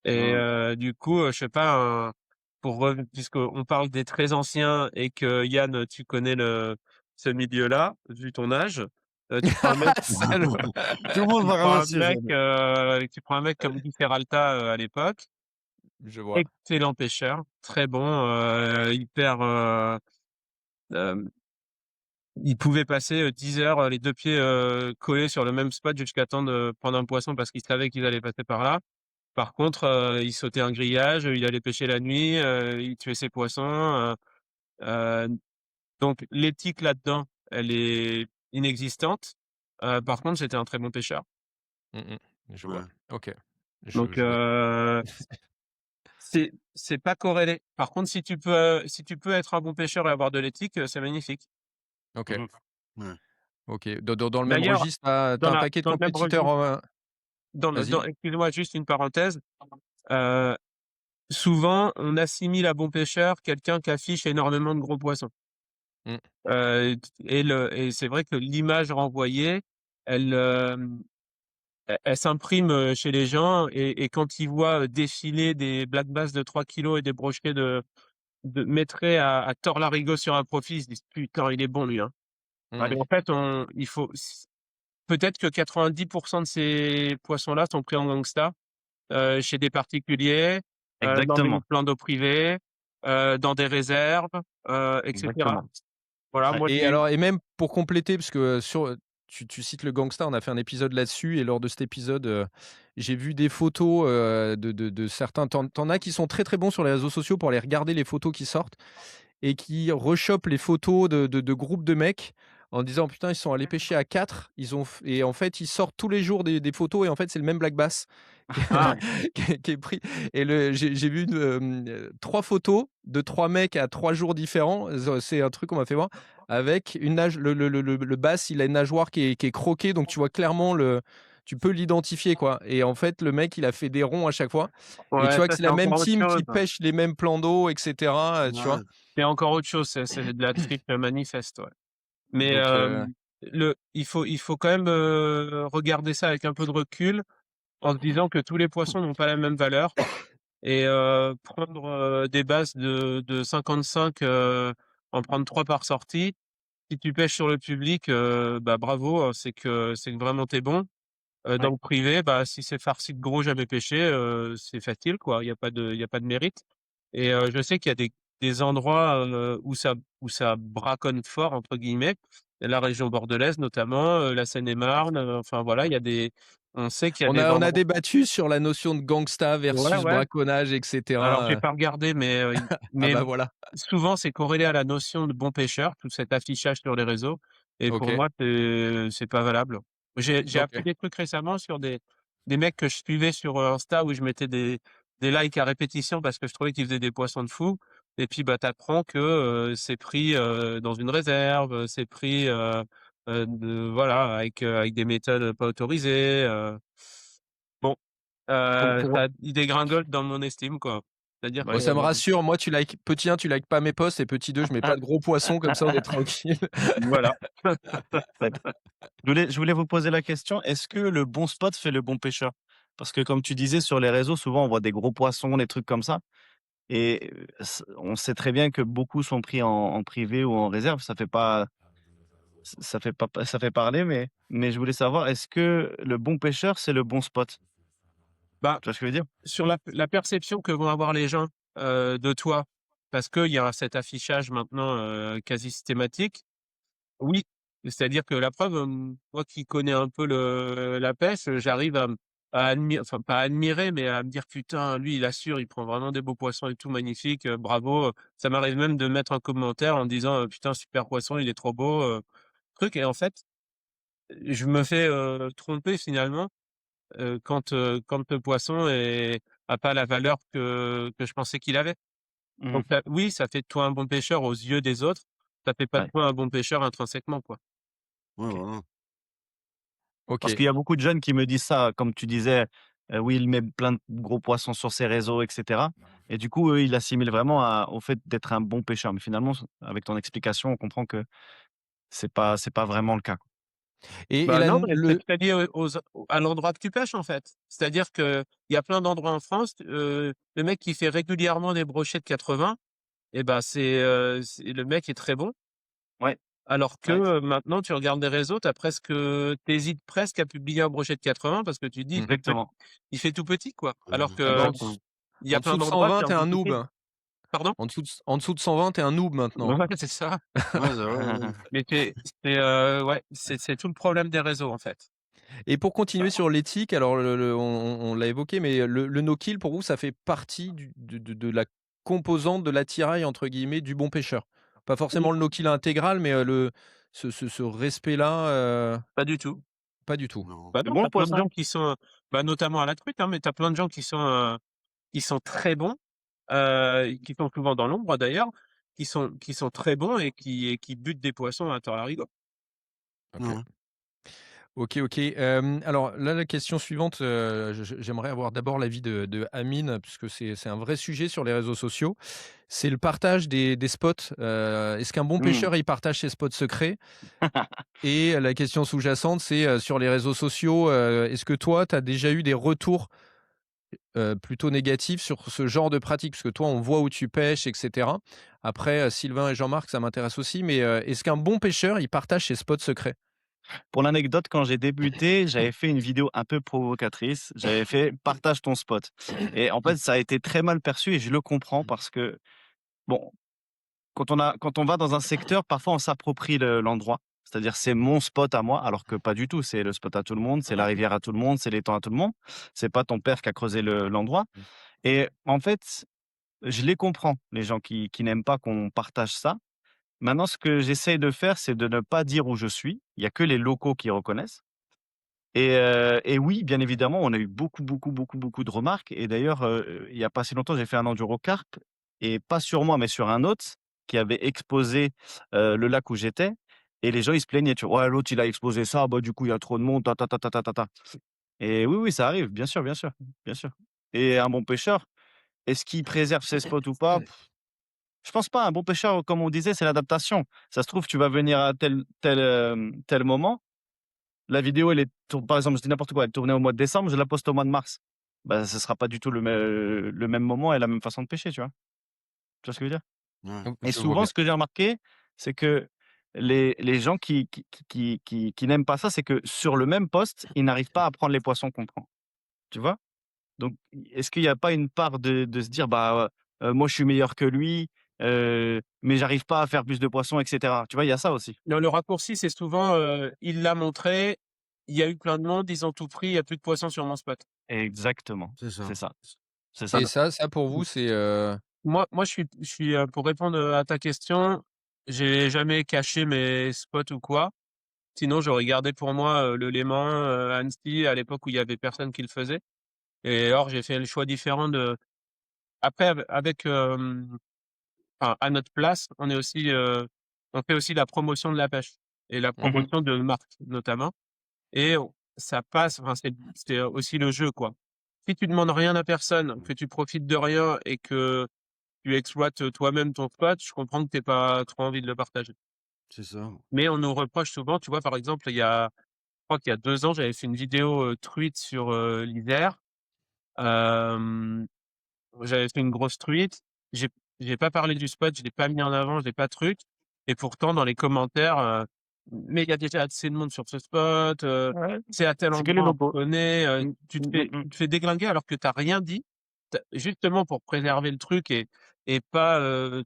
et Mmh. du coup, je sais pas, puisqu'on parle des très anciens et que Yann, tu connais ce milieu-là, vu ton âge, tu prends un mec Salaud! Tout le monde tu va prends un ramasser, mec, Jeanne. tu prends un mec comme Guy Peralta, à l'époque, Je vois. excellent pêcheur, très bon, hyper, hem il pouvait passer, 10 heures, les 2 pieds, collés sur le même spot jusqu'à temps de prendre un poisson parce qu'il savait qu'ils allaient passer par là. Par contre, il sautait un grillage, il allait pêcher la nuit, il tuait ses poissons, heu, donc l'éthique là-dedans, elle est inexistante. Par contre, c'était un très bon pêcheur. Mmh mh. Je vois. Ouais. OK. Je Donc je vais c'est pas corrélé. Par contre, si tu peux être un bon pêcheur et avoir de l'éthique, c'est magnifique. OK, Mmh. Ouais. OK. Dans le même D'ailleurs, registre, tu dans un la paquet de dans le même compétiteurs, registre, vas-y. excuse-moi, juste une parenthèse, heu souvent, on assimile à bon pêcheur quelqu'un qui affiche énormément de gros poissons. Mmh. Et c'est vrai que l'image renvoyée, elle, elle s'imprime, chez les gens et quand ils voient, défiler des black bass de 3 kilogrammes et des brochets de maitrets à tort-larigot sur un profil, ils se disent: «Putain, il est bon lui, hein». Ouais, Mais Mmh. en fait, il faut peut-être que 90 de ces poissons-là sont pris en gangsta. Chez des particuliers, dans des exactement, plans d'eau privés, dans des réserves, et cetera. exactement. Voilà, Ouais. moi Et j'ai alors et même pour compléter, parce que, tu cites le gangsta, on a fait un épisode là-dessus et lors de cet épisode, j'ai vu des photos, de certains tu en as qui sont très, très bons sur les réseaux sociaux pour aller regarder les photos qui sortent et qui rechopent les photos de groupes de mecs en disant: «Putain, ils sont allés pêcher à 4, ils ont f» et en fait, ils sortent tous les jours des photos et en fait, c'est le même black bass qui ah, Ouais. qui est pris et j'ai vu 3 photos de 3 mecs à 3 jours différents, c'est un truc qu'on m'a fait voir, avec une nage le bass, il a une nageoire qui est croquée, donc tu vois clairement tu peux l'identifier, quoi et en fait, le mec, il a fait des ronds à chaque fois et tu ouais, vois que ça c'est c'est la même encore autre team chose. qui pêche les mêmes plans d'eau et cetera, tu vois? Ouais. C'est encore autre chose, c'est de la triche manifeste, ouais. Mais, Donc il faut quand même, regarder ça avec un peu de recul, en se disant que tous les poissons n'ont pas la même valeur et prendre, des basses de 55, en prendre 3 par sortie. Si tu pêches sur le public, bah, bravo, c'est que vraiment tu es bon. Dans Ouais, le privé, bah, si c'est farci de gros jamais pêché, c'est facile quoi, il y a pas de mérite et je sais qu'il y a des endroits, où ça «braconne fort» entre guillemets. La région bordelaise notamment, la Seine-et-Marne, enfin voilà, on sait qu'il y a des on a endroits. débattu sur la notion de gangsta Ouais, versus ouais. braconnage et Alors j'ai cetera, pas regardé, ah mais bah, voilà. souvent c'est corrélé à la notion de bon pêcheur, tout cet affichage sur les réseaux et pour OK, moi c'est pas valable. J'ai appris OK. des trucs récemment sur des mecs que je suivais sur, Insta où je mettais des likes à répétition parce que je trouvais qu'ils faisaient des poissons de fou et puis, bah, tu apprends que, c'est pris, dans une réserve, c'est pris, voilà avec des méthodes pas autorisées, bon. pour Ça il dégringole dans mon estime, quoi. C'est-à-dire ouais. Bon, ça me que rassure, moi tu likes petit 1, tu likes pas mes posts et petit 2, je mets pas de gros poissons comme ça on est tranquille. voilà. Ouais. Je voulais vous poser la question, est-ce que le bon spot fait le bon pêcheur? Parce que comme tu disais sur les réseaux, souvent on voit des gros poissons, des trucs comme ça et on sait très bien que beaucoup sont pris en privé ou en réserve. ça fait parler, mais je voulais savoir, est-ce que le bon pêcheur, c'est le bon spot? Bah, Tu vois ce que je veux dire? sur la perception que vont avoir les gens, de toi, parce qu'il y a cet affichage maintenant, quasi systématique, oui. C'est-à-dire que la preuve, moi qui connais un peu la pêche, j'arrive enfin pas à admirer, mais à me dire: «Putain, lui il assure, il prend vraiment des beaux poissons et tout, magnifique, bravo», Ça m'arrive même de mettre un commentaire en disant, «Putain, super poisson, il est trop beau», truc et en fait, je me fais, tromper finalement, quand le poisson a pas la valeur que je pensais qu'il avait. Mmh. Donc oui, ça fait de toi un bon pêcheur aux yeux des autres, ça fait pas de Ouais, toi un bon pêcheur intrinsèquement, quoi. Ouais, OK. voilà. Parce OK. qu'il y a beaucoup de jeunes qui me disent ça, comme tu disais, oui, il met plein de gros poissons sur ses réseaux et cetera et du coup, eux, ils l'assimilent vraiment au fait d'être un bon pêcheur. Mais finalement, avec ton explication, on comprend que c'est pas vraiment le cas, quoi. Et Bah la non, mais c'est le peut-être lié à l'endroit que tu pêches, en fait. C'est-à-dire qu'il y a plein d'endroits en France, le mec qui fait régulièrement des brochets de 80 et ben c'est le mec est très bon. Ouais, Alors que, ouais, maintenant tu regardes des réseaux, tu hésites presque à publier un brochet de 80 parce que tu te dis: mmh. exactement, Il fait tout petit, quoi». Alors Ah bah, que il y en a plein dessous de d'endroits, 120, c'est tu es un noob. embouteillé. Pardon? En dessous de 120, tu es un noob maintenant. Ouais, c'est ça. Ouais, c'est vrai, ouais. Mais ouais, c'est tout le problème des réseaux, en fait. Et pour continuer sur l'éthique, alors on l'a évoqué, mais le no kill pour vous, ça fait partie de la composante de «l'attirail» entre guillemets du bon pêcheur? Pas forcément Oui. le no kill intégral, mais ce respect-là, Pas du tout. pas du tout? Non. Bah le non, bon tu plein de poisson. gens qui sont, bah, notamment à la truite, hein, mais tu plein de gens qui sont très bons, qui sont souvent dans l'ombre d'ailleurs, qui sont très bons et qui butent des poissons à tort et à rigueur. OK. Ouais. OK, OK. Alors là, la question suivante, j'aimerais avoir d'abord l'avis de Amine, puisque c'est un vrai sujet sur les réseaux sociaux. C'est le partage des spots. Est-ce qu'un bon Mmh. pêcheur, il partage ses spots secrets? Et la question sous-jacente, c'est, sur les réseaux sociaux, est-ce que toi, tu as déjà eu des retours, plutôt négatifs sur ce genre de pratique? Parce que toi, on voit où tu pêches et cetera. Après, Sylvain et Jean-Marc, ça m'intéresse aussi, mais, est-ce qu'un bon pêcheur, il partage ses spots secrets? Pour l'anecdote, quand j'ai débuté, j'avais fait une vidéo un peu provocatrice. J'avais fait: «Partage ton spot» et en fait, ça a été très mal perçu et je le comprends parce que, bon, quand on va dans un secteur, parfois on s'approprie l'endroit. C'est-à-dire, c'est mon spot à moi, alors que pas du tout. C'est le spot à tout le monde, c'est la rivière à tout le monde, c'est l'étang à tout le monde. C'est pas ton père qui a creusé l'endroit et en fait, je les comprends, les gens qui n'aiment pas qu'on partage ça. Maintenant, ce que j'essaye de faire, c'est de ne pas dire où je suis. Il y a que les locaux qui reconnaissent et oui, bien évidemment, on a eu beaucoup, beaucoup, beaucoup, beaucoup de remarques et d'ailleurs, il y a pas si longtemps, j'ai fait un endurocarp et pas sur moi, mais sur un autre qui avait exposé, le lac où j'étais et les gens, ils se plaignaient, tu vois: «Ouais, l'autre, il a exposé ça, bah, du coup, il y a trop de monde, ta ta ta ta ta ta ta» et oui, oui, ça arrive, bien sûr, bien sûr, bien sûr et un bon pêcheur, est-ce qu'il préserve ses spots ou pas? Je pense pas. Un bon pêcheur, comme on disait, c'est l'adaptation. Ça se trouve, tu vas venir à tel moment. La vidéo, elle est par exemple, je dis n'importe quoi, elle est tournée au mois de décembre, je la poste au mois de mars. Bah, ce sera pas du tout le même moment et la même façon de pêcher, tu vois? Tu vois ce que je veux dire? Ouais. Mmh, Et je vois souvent, bien. ce que j'ai remarqué, c'est que les gens qui n'aiment pas ça, c'est que sur le même poste, ils n'arrivent pas à prendre les poissons qu'on prend, tu vois? Donc, est-ce qu'il y a pas une part de se dire: «Bah, moi, je suis meilleur que lui, mais j'arrive pas à faire plus de poissons» et cetera. Tu vois? Il y a ça aussi. Non, le raccourci, c'est souvent, il l'a montré, il y a eu plein de monde, ils ont tout pris, il y a plus de poissons sur mon spot. Exactement, C'est ça. c'est ça. C'est ça Et le ça pour vous, c'est, Moi, je suis, pour répondre, à ta question, j'ai jamais caché mes spots ou quoi. Sinon, j'aurais gardé pour moi, le Léman, Annecy, à l'époque où il y avait personne qui le faisait. Et or, j'ai fait le choix différent de après avec, enfin, à notre place, on fait aussi la promotion de la pêche et la mmh mh. promotion de marques, notamment. Et ça passe, enfin, c'est aussi le jeu, quoi. Si tu demandes rien à personne, que tu profites de rien et que tu exploites, toi-même ton spot, je comprends que tu aies pas trop envie de le partager. C'est ça. Mais on nous reproche souvent, tu vois, par exemple, je crois qu'il y a 2 ans, j'avais fait une vidéo, truite sur, l'Isère. Hem, J'avais fait une grosse truite. J'ai pas parlé du spot, je l'ai pas mis en avant, je l'ai pas truc et pourtant dans les commentaires, mais il y a déjà assez de monde sur ce spot, Ouais, c'est à tel c'est que les endroit, on te locaux. connaît, Mmh. tu te Mmh, fais mmh, mmh. tu te fais déglinguer alors que tu as rien dit. Justement pour préserver le truc et pas,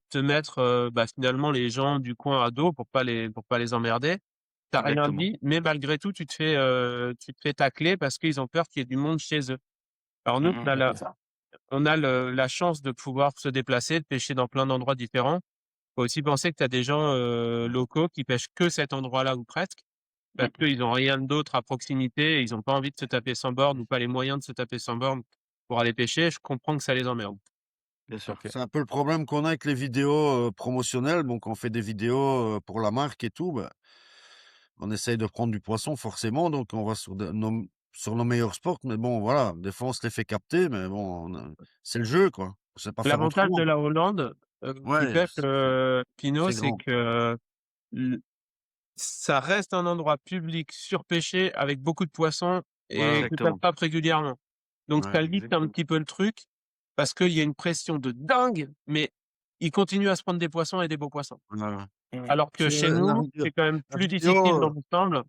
te mettre, finalement les gens du coin à dos pour pas les emmerder. Tu as rien Exactement. dit, mais malgré tout tu te fais tacler parce qu'ils ont peur qu'il y ait du monde chez eux. Alors nous, Mmh mh. C'est ça. on a la chance de pouvoir se déplacer, de pêcher dans plein d'endroits différents. Faut aussi penser que tu as des gens, locaux qui pêchent que cet endroit-là ou presque, parce Mmh. qu'ils ont rien d'autre à proximité et ils ont pas envie de se taper 100 bornes ou pas les moyens de se taper 100 bornes pour aller pêcher. Je comprends que ça les emmerde. Bien sûr. OK. C'est un peu le problème qu'on a avec les vidéos, promotionnelles. Bon, quand on fait des vidéos, pour la marque et tout, bah, on essaye de prendre du poisson forcément, donc on va sur nos meilleurs spots, mais bon, voilà, des fois on se les fait capter, mais bon, c'est le jeu, quoi. On sait pas faire L'avantage de autrement. la Hollande, qui Ouais, pêche, Pinot, c'est c'est grand. que l ça reste un endroit public surpêché avec beaucoup de poissons et Voilà, que tu Exactement. tapes régulièrement. Donc ouais, ça limite un Exactement. petit peu le truc parce qu'il y a une pression de dingue, mais ils continuent à se prendre des poissons et des beaux poissons. voilà. Mmh. Alors que C'est chez la nous, vidéo c'est quand même la plus difficile vidéo, dans l'ensemble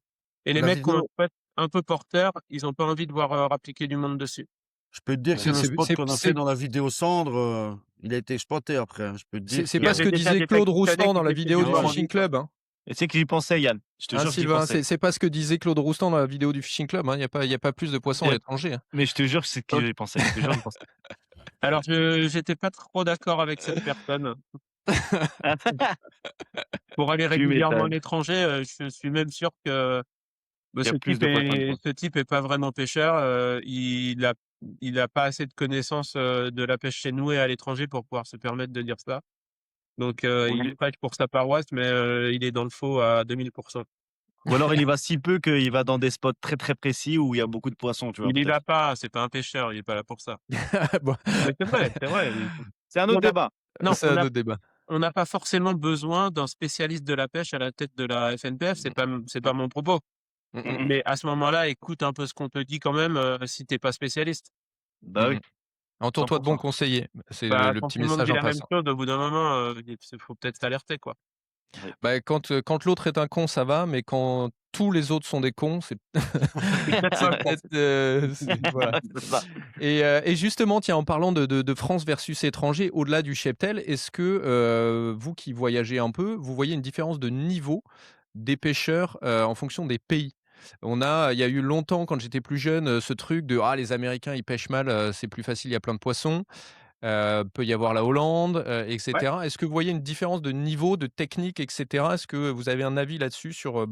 et les la mecs qui ont un vidéo spot un peu porteur, ils ont pas envie de voir, appliquer du monde dessus. je peux te dire que C'est le c'est spot c'est qu'on a fait c'est dans la vidéo cendre, il a été exploité après, hein. Je peux te dire c'est Il y pas ce que que avait déjà disait des Claude Pakistanais Roustan qui dans la pêchaient du vidéo du Ouais, ouais. Morandi, Fishing quoi. Club, hein. Et tu sais que j'y pensais, Yann. Je te Hein, jure que j'y Sylvain, pensais. c'est pas ce que disait Claude Roustan dans la vidéo du Fishing Club, hein. Il y a pas plus de poissons à Et l'étranger, hein. mais je te jure que c'est ce que OK. j'y pensais. Je te jure, j'y pensais. Alors j'étais pas trop d'accord avec cette personne. Pour aller Tu régulièrement à m'étonnes. l'étranger, je suis même sûr que, Il y a plus de poissons que toi. ce type est pas vraiment pêcheur, il a pas assez de connaissances, de la pêche chez nous et à l'étranger pour pouvoir se permettre de dire ça. Donc Ou il prêche pour sa paroisse, mais il est dans le faux à 2000. ou alors il y va si peu qu'il va dans des spots très, très précis où il y a beaucoup de poissons, tu vois, Il y va peut-être. pas, c'est pas un pêcheur, il est pas là pour ça. Bon, Mais c'est vrai, C'est un on autre a débat. non, c'est un autre débat. on n'a pas forcément besoin d'un spécialiste de la pêche à la tête de la FNPF, c'est pas mon propos. Mmh Mmh mh. mh. Mais à ce moment-là, écoute un peu ce qu'on te dit quand même, si tu es pas spécialiste. Bah Mmh oui, mh. Entoure-toi de bons 100%. conseillers. C'est le Bah, le quand petit tout le monde message dit la même intéressant. chose, au bout d'un moment, il faut peut-être s'alerter, quoi. Oui. Bah, quand l'autre est un con, ça va, mais quand tous les autres sont des cons, c'est C'est peut-être c'est pas con. peut-être, c'est voilà. C'est ça. Et justement, tiens, en parlant de France versus étranger, au-delà du cheptel, est-ce que, vous qui voyagez un peu, vous voyez une différence de niveau des pêcheurs, en fonction des pays? Il y a eu longtemps, quand j'étais plus jeune, ce truc de: «Ah, les Américains, ils pêchent mal, c'est plus facile, il y a plein de poissons». Peut y avoir la Hollande, et Ouais, cetera. Est-ce que vous voyez une différence de niveau, de technique, et cetera? Est-ce que vous avez un avis là-dessus sur,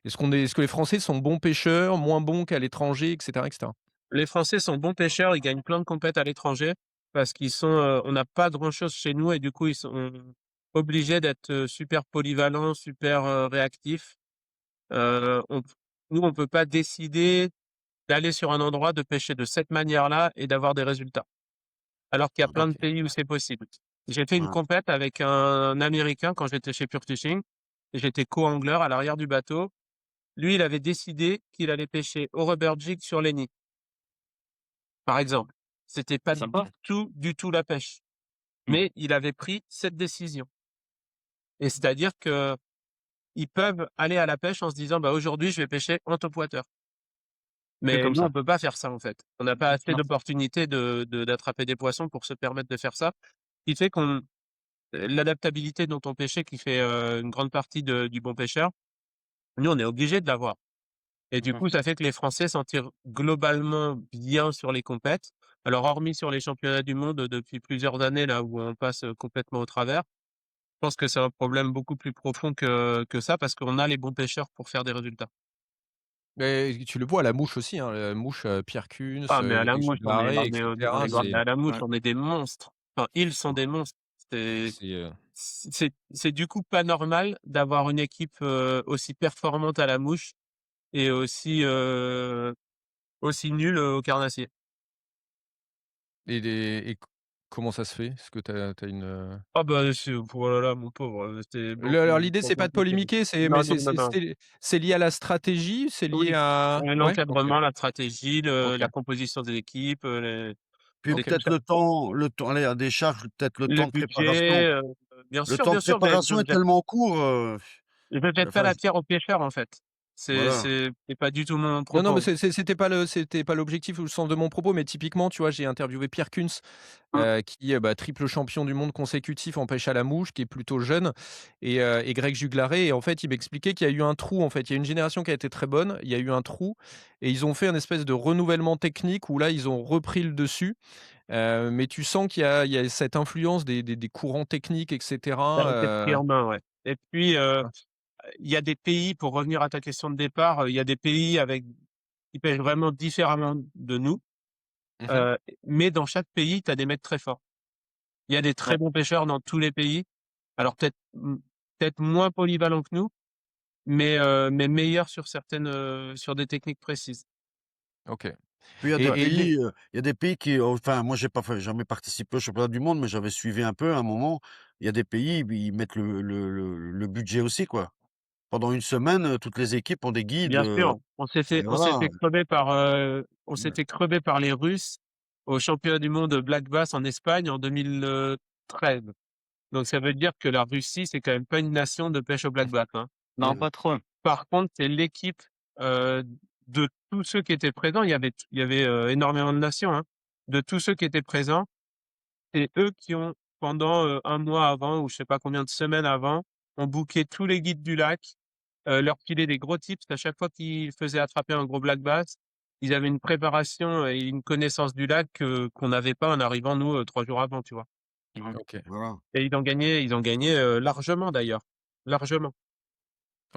est-ce que les Français sont bons pêcheurs, moins bons qu'à l'étranger, et cetera, et cetera? les Français sont bons pêcheurs, ils gagnent plein de compètes à l'étranger parce qu'ils sont, on n'a pas grand-chose chez nous et du coup, ils sont obligés d'être, super polyvalents, super, réactifs. On p Nous, on peut pas décider d'aller sur un endroit, de pêcher de cette manière-là et d'avoir des résultats. Alors qu'il y a plein de OK. pays où c'est possible. J'ai fait une Ouais. compète avec un Américain quand j'étais chez Pure Fishing. J'étais co-angleur à l'arrière du bateau. Lui, il avait décidé qu'il allait pêcher au rubber jig sur les nids, par exemple. C'était pas Sympa. du tout la pêche. Mmh. Mais il avait pris cette décision. Et c'est-à-dire qu'ils peuvent aller à la pêche en se disant: «Bah, aujourd'hui, je vais pêcher en top water». Que Mais comme nous, on ça. peut pas faire ça, en fait. On n'a pas assez Non. d'opportunités d'attraper des poissons pour se permettre de faire ça. Ce qui fait qu'on l'adaptabilité dont on pêchait qui fait, une grande partie du bon pêcheur, nous, on est obligés de l'avoir et du Mmh mh. coup, ça fait que les Français s'en tirent globalement bien sur les compètes. Alors hormis sur les championnats du monde, depuis plusieurs années là où on passe, complètement au travers. Je pense que c'est un problème beaucoup plus profond que ça parce qu'on a les bons pêcheurs pour faire des résultats. Mais tu le vois à la mouche aussi, hein, la mouche, Pierre Kuhns, Ah mais à la Éric mouche, Barré, et on cetera. est grave C'est à la mouche, Ouais. on est des monstres. Enfin, ils sont des monstres. C'est c'est, c'est du coup pas normal d'avoir une équipe, aussi performante à la mouche et aussi nulle, au carnassier. et comment ça se fait? Est-ce que tu as une, Ah bah, c'est oh là là, mon pauvre, c'est Le alors beaucoup l'idée, trop c'est pas de compliqué. polémiquer, Non, non, non, non. c'est lié à la stratégie? C'est lié Oui, à ouais? OK, l'encadrement, la stratégie, OK, la composition des équipes, Puis c'est OK. comme peut-être ça. le temps, allez, à des charges, peut-être le Le temps de préparation. budget, Le temps bien de sûr, mais préparation est tellement court, Je ne jette pas Enfin, la pierre aux pêcheurs, en fait. voilà. C'est pas du tout mon Non, mais propos. c'était pas l'objectif ou le sens de mon propos, mais typiquement, tu vois, j'ai interviewé Pierre Kunz, Mmh. qui est, triple champion du monde consécutif en pêche à la mouche, qui est plutôt jeune et Greg Juglaré et en fait, il m'expliquait qu'il y a eu un trou, en fait. Il y a une génération qui a été très bonne, il y a eu un trou et ils ont fait un espèce de renouvellement technique où là, ils ont repris le dessus, mais tu sens qu'il y a cette influence des courants techniques et Ça a cetera, été pris en main, ouais. Et puis, voilà. il y a des pays, pour revenir à ta question de départ, il y a des pays qui pêchent vraiment différemment de nous, Mmh. heu, mais dans chaque pays, tu as des mecs très forts. Il y a des très Ouais. bons pêcheurs dans tous les pays. Alors peut-être moins polyvalents que nous, mais meilleurs sur sur des techniques précises. OK Puis il y a des et les pays, il y a des pays qui, enfin moi j'ai pas fait jamais participé au championnat du monde, mais j'avais suivi un peu à un moment. Il y a des pays, ils mettent le budget aussi, quoi. Pendant une semaine, toutes les équipes ont des guides, Bien sûr, et voilà. on Ouais. s'était crevé par les Russes au championnat du monde Black Bass en Espagne en 2013. Donc ça veut dire que la Russie, c'est quand même pas une nation de pêche au Black Bass, hein. Non, Mmh. pas trop. Par contre, c'est l'équipe, heu, de tous ceux qui étaient présents, il y avait énormément de nations, hein. De tous ceux qui étaient présents, c'est eux qui ont pendant, 1 mois avant ou je sais pas combien de semaines avant, ont booké tous les guides du lac, leur filaient des gros tips à chaque fois qu'ils faisaient attraper un gros black bass. Ils avaient une préparation et une connaissance du lac qu'on n'avait pas en arrivant nous, 3 jours avant, tu vois? Mmh. OK, Et ils ont gagné, largement d'ailleurs, largement.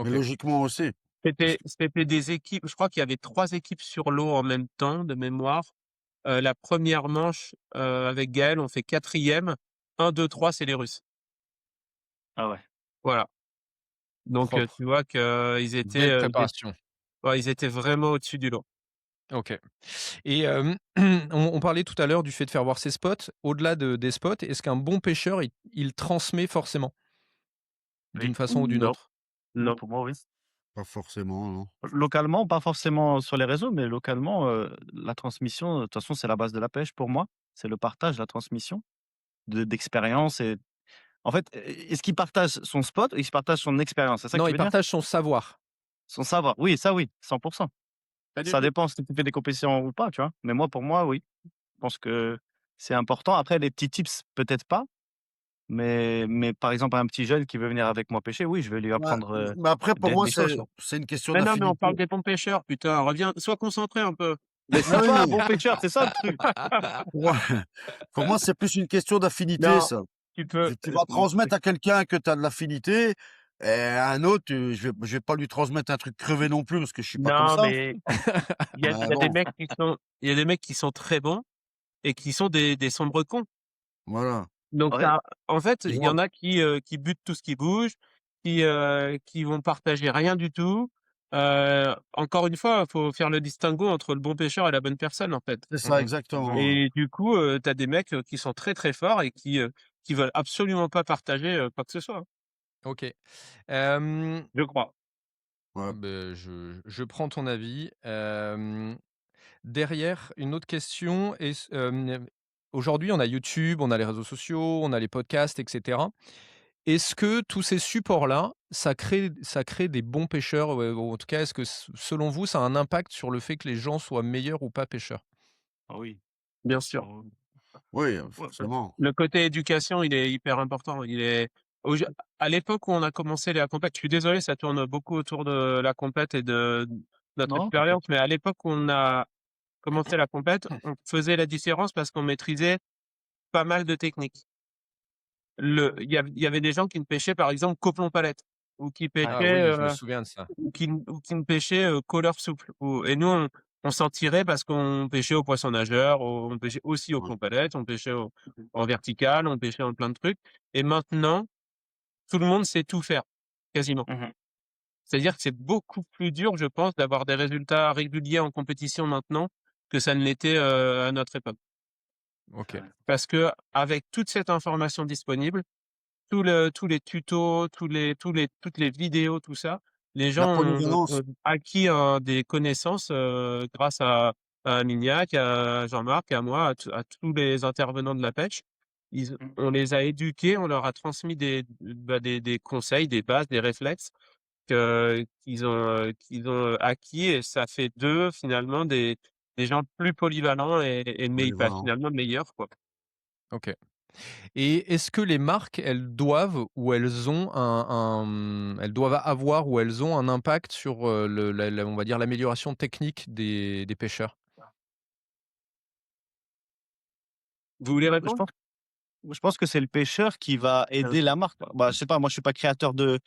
Mais OK. logiquement aussi. Parce que C'était des équipes, je crois qu'il y avait 3 équipes sur l'eau en même temps de mémoire. La 1re manche, avec Gaël, on fait 4e. 1, 2, 3, c'est les Russes. Ah ouais. Voilà. Donc, Propre. tu vois qu'ils Belle étaient, préparation. ouais, ils étaient vraiment au-dessus du lot. OK et on parlait tout à l'heure du fait de faire voir ses spots. Au-delà des spots, est-ce qu'un bon pêcheur, il transmet forcément? D'une Oui. façon ou d'une Non, autre? Mmh, non. pour moi, oui. pas forcément, non. Localement, pas forcément sur les réseaux, mais localement, la transmission, de toute façon, c'est la base de la pêche pour moi. C'est le partage, la transmission d'expérience et en fait, est-ce qu'il partage son spot ou il se partage son expérience? C'est ça que Non, tu il veux dire? partage son savoir. Son savoir. Oui, 100. Pas du Ça tout. dépend si tu fais des compétitions ou pas, tu vois? Mais moi, pour moi, oui. Je pense que c'est important. Après, les petits tips, peut-être pas, mais par exemple, un petit jeune qui veut venir avec moi pêcher, oui, je vais lui Ouais, apprendre, mais après pour moi des choses, tu vois? c'est une question Mais non, mais on d'affinité. parle des bons pêcheurs, putain, reviens, sois concentré un peu. Mais Ah c'est toi un oui, bon pêcheur, c'est ça le truc. pour moi pour moi c'est plus une question d'affinité Non, ça. tu peux, Tu vas transmettre à quelqu'un que tu as de l'affinité et à un autre, je vais pas lui transmettre un truc crevé non plus parce que je suis pas comme non, ça. mais il Mais y a des bon, mecs qui sont très bons et qui sont des sombres cons. voilà. Donc Ouais, en fait, Tu il y vois? en a qui butent tout ce qui bouge, qui vont partager rien du tout. Encore une fois, faut faire le distinguo entre le bon pêcheur et la bonne personne, en fait. C'est mmh ça mh. Mmh. exactement, Et du coup, tu as des mecs, qui sont très, très forts et qui veulent absolument pas partager, quoi que ce soit, hein, OK. Hem, je crois. ouais. je prends ton avis. Derrière, une autre question aujourd'hui, on a YouTube, on a les réseaux sociaux, on a les podcasts et cetera. Est-ce que tous ces supports-là, ça crée des bons pêcheurs? Ou en tout cas, est-ce que selon vous, ça a un impact sur le fait que les gens soient meilleurs ou pas pêcheurs? Ah oui. Bien Ah sûr. oui. Oui, Ouais, forcément. Le côté éducation, il est hyper important. Auj À l'époque où on a commencé les compètes, je suis désolé, ça tourne beaucoup autour de la compète et de notre non, t'inquiète. expérience, mais à l'époque où on a commencé la compète, on faisait la différence parce qu'on maîtrisait pas mal de techniques. Il y avait des gens qui ne pêchaient, par exemple, qu'au plomb-palette ou qui Ouais. Ah pêchaient, oui, je me souviens de ça. ou qui ne pêchaient, qu'au leurre souple et nous, on s'en tirait parce qu'on pêchait au poisson nageur, on pêchait aussi au Ouais. plomb-palette, on pêchait en vertical, on pêchait en plein de trucs et maintenant, tout le monde sait tout faire, quasiment. Mmh. C'est-à-dire que c'est beaucoup plus dur, je pense, d'avoir des résultats réguliers en compétition maintenant que ça ne l'était, à notre époque. OK. Ouais. Parce qu'avec toute cette information disponible, tous les tutos, toutes les vidéos, tout ça, les La gens ont polyvalence. acquis, des connaissances, grâce à Mignac, à Jean-Marc, à moi, à tous les intervenants de la pêche. Mmh. On les a éduqués, on leur a transmis des conseils, des bases, des réflexes qu'ils ont acquis et ça fait d'eux finalement des gens plus polyvalents Polyvalent. finalement meilleurs, quoi. OK. Et est-ce que les marques, elles doivent ou elles ont elles doivent avoir ou elles ont un impact sur, on va dire l'amélioration technique des pêcheurs? Vous voulez Je répondre? pense je pense que c'est le pêcheur qui va aider la marque. Bah, je sais pas, moi je suis pas créateur de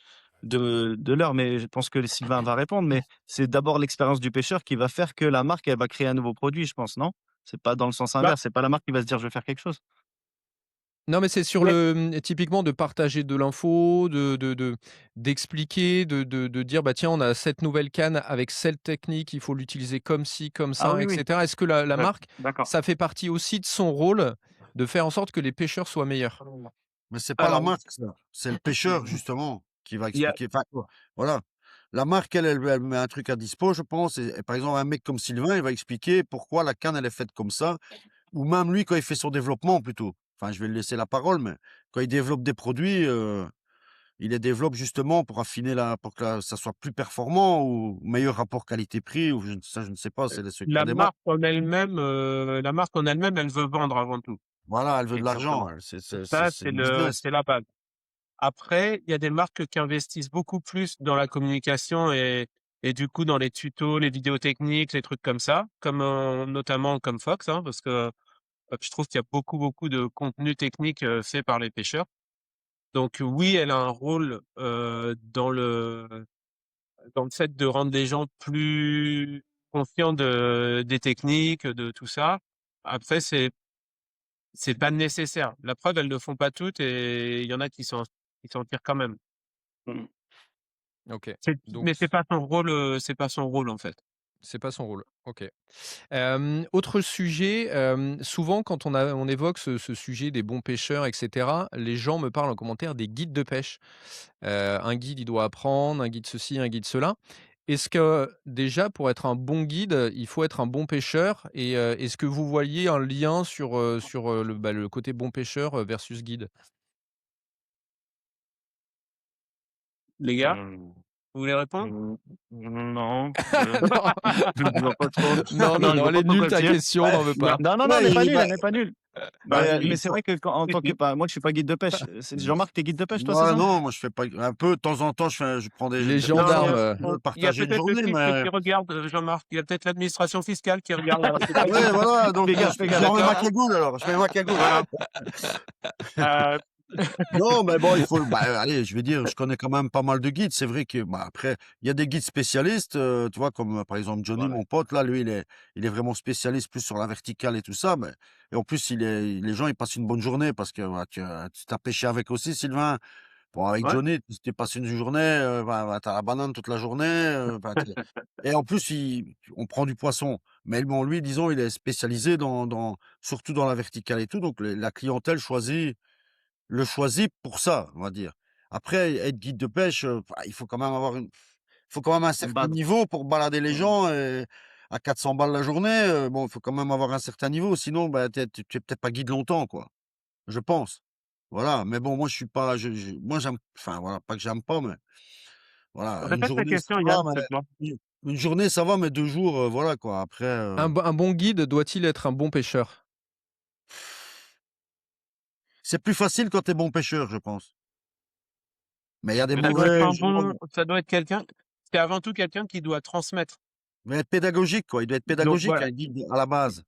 l'heure, mais je pense que Sylvain va répondre, mais c'est d'abord l'expérience du pêcheur qui va faire que la marque, elle va créer un nouveau produit, je pense, non? C'est pas dans le sens Bah, inverse, c'est pas la marque qui va se dire: «Je vais faire quelque chose». Non, mais c'est sur ouais. typiquement de partager de l'info, d'expliquer, de dire: «Bah, tiens, on a cette nouvelle canne avec cette technique, il faut l'utiliser comme ci, comme Ah ça» oui, et oui, cetera. Est-ce que la marque, d'accord. ça fait partie aussi de son rôle de faire en sorte que les pêcheurs soient meilleurs? Mais c'est pas la Alors, marque ça, c'est le pêcheur justement qui va il y a expliquer. Enfin, voilà. La marque, elle met un truc à dispo, je pense et par exemple, un mec comme Sylvain, il va expliquer pourquoi la canne, elle est faite comme ça ou même lui, quand il fait son développement plutôt. Enfin, je vais lui laisser la parole, mais quand il développe des produits, il les développe justement pour affiner pour que ça soit plus performant ou meilleur rapport qualité-prix ou je ne sais pas, c'est le secret des marques. la marque en elle-même, elle veut vendre avant tout. Voilà, elle veut de l'argent, Exactement. elle, Ça, c'est le business. c'est la base. Après, il y a des marques qui investissent beaucoup plus dans la communication et du coup dans les tutos, les vidéos techniques, les trucs comme ça, comme, notamment comme Fox, hein, parce que, je trouve qu'il y a beaucoup, beaucoup de contenu technique, fait par les pêcheurs. Donc oui, elle a un rôle, dans le fait de rendre les gens plus conscients des techniques, de tout ça. Après, c'est pas nécessaire. La preuve, elles le font pas toutes et il y en a qui s'en tirent quand même. Mmh. OK. Donc Mais c'est pas son rôle, en fait. c'est pas son rôle. OK. Autre sujet, souvent quand on évoque ce sujet des bons pêcheurs et cetera, les gens me parlent en commentaire des guides de pêche. Un guide, il doit apprendre, un guide ceci, un guide cela. Est-ce que déjà pour être un bon guide, il faut être un bon pêcheur et est-ce que vous voyez un lien sur le côté bon pêcheur, versus guide? Les gars, Mmh. vous voulez répondre? Mmh, non, Non, je ne vois pas trop. non, non, Non, je non, vois elle pas est trop nulle quoi ta dire. question, Ouais, n'en veux bah, pas. Non, non, non, ouais, elle n'est pas nulle. Bah, Mais c'est vrai que quand en tant que bah, moi je suis pas guide de pêche. C'est Jean-Marc, tu es guide de pêche toi, c'est moi ça? non, moi je fais pas un peu de temps en temps, je prends Les des personnes gendarmes, non, qui veulent il y a partager une peut-être le journée, fisc mais qui regarde, Jean-Marc. Il y a peut-être l'administration fiscale qui regarde, alors c'est pas ouais, évident. voilà, donc Fais je gaffe, remets ma D'accord? cagoule alors, je mets ma cagoule. Voilà. Heu, Non, mais bon, il faut bah, allez, je vais dire, je connais quand même pas mal de guides. C'est vrai que, bah, après, il y a des guides spécialistes, tu vois? Comme, par exemple, Johnny, voilà. mon pote, là, lui, il est vraiment spécialiste plus sur la verticale et tout ça, mais et en plus, les gens, ils passent une bonne journée parce que, bah, tu as pêché avec aussi, Sylvain? Bon, avec ouais, Johnny, si tu passes une journée, bah, tu as la banane toute la journée, bah, tu et en plus, on prend du poisson. Mais bon, lui, disons, il est spécialisé surtout dans la verticale et tout, donc la clientèle le choisit pour ça, on va dire. Après, être guide de pêche, bah, il faut quand même un Une certain base. niveau pour balader les Mmh. gens, à 400 balles la journée, bon, il faut quand même avoir un certain niveau, sinon, bah, tu es peut-être pas guide longtemps, quoi, je pense. Voilà, mais bon, moi, je suis pas moi, j'aime enfin, voilà, pas que j'aime pas, mais voilà, une répète ta journée, ça question, va, Yann, mais s'il te plaît. une journée, ça va, mais 2 jours, voilà, quoi. Après, Un bon guide doit-il être un bon pêcheur? c'est plus facile quand tu es bon pêcheur, je pense. Mais il y a des Mais Ça doit être mauvais un gens. bon ça doit être quelqu'un c'est avant tout quelqu'un qui doit transmettre. Mais être pédagogique, quoi. Il doit être Donc pédagogique, voilà, un guide, à la base.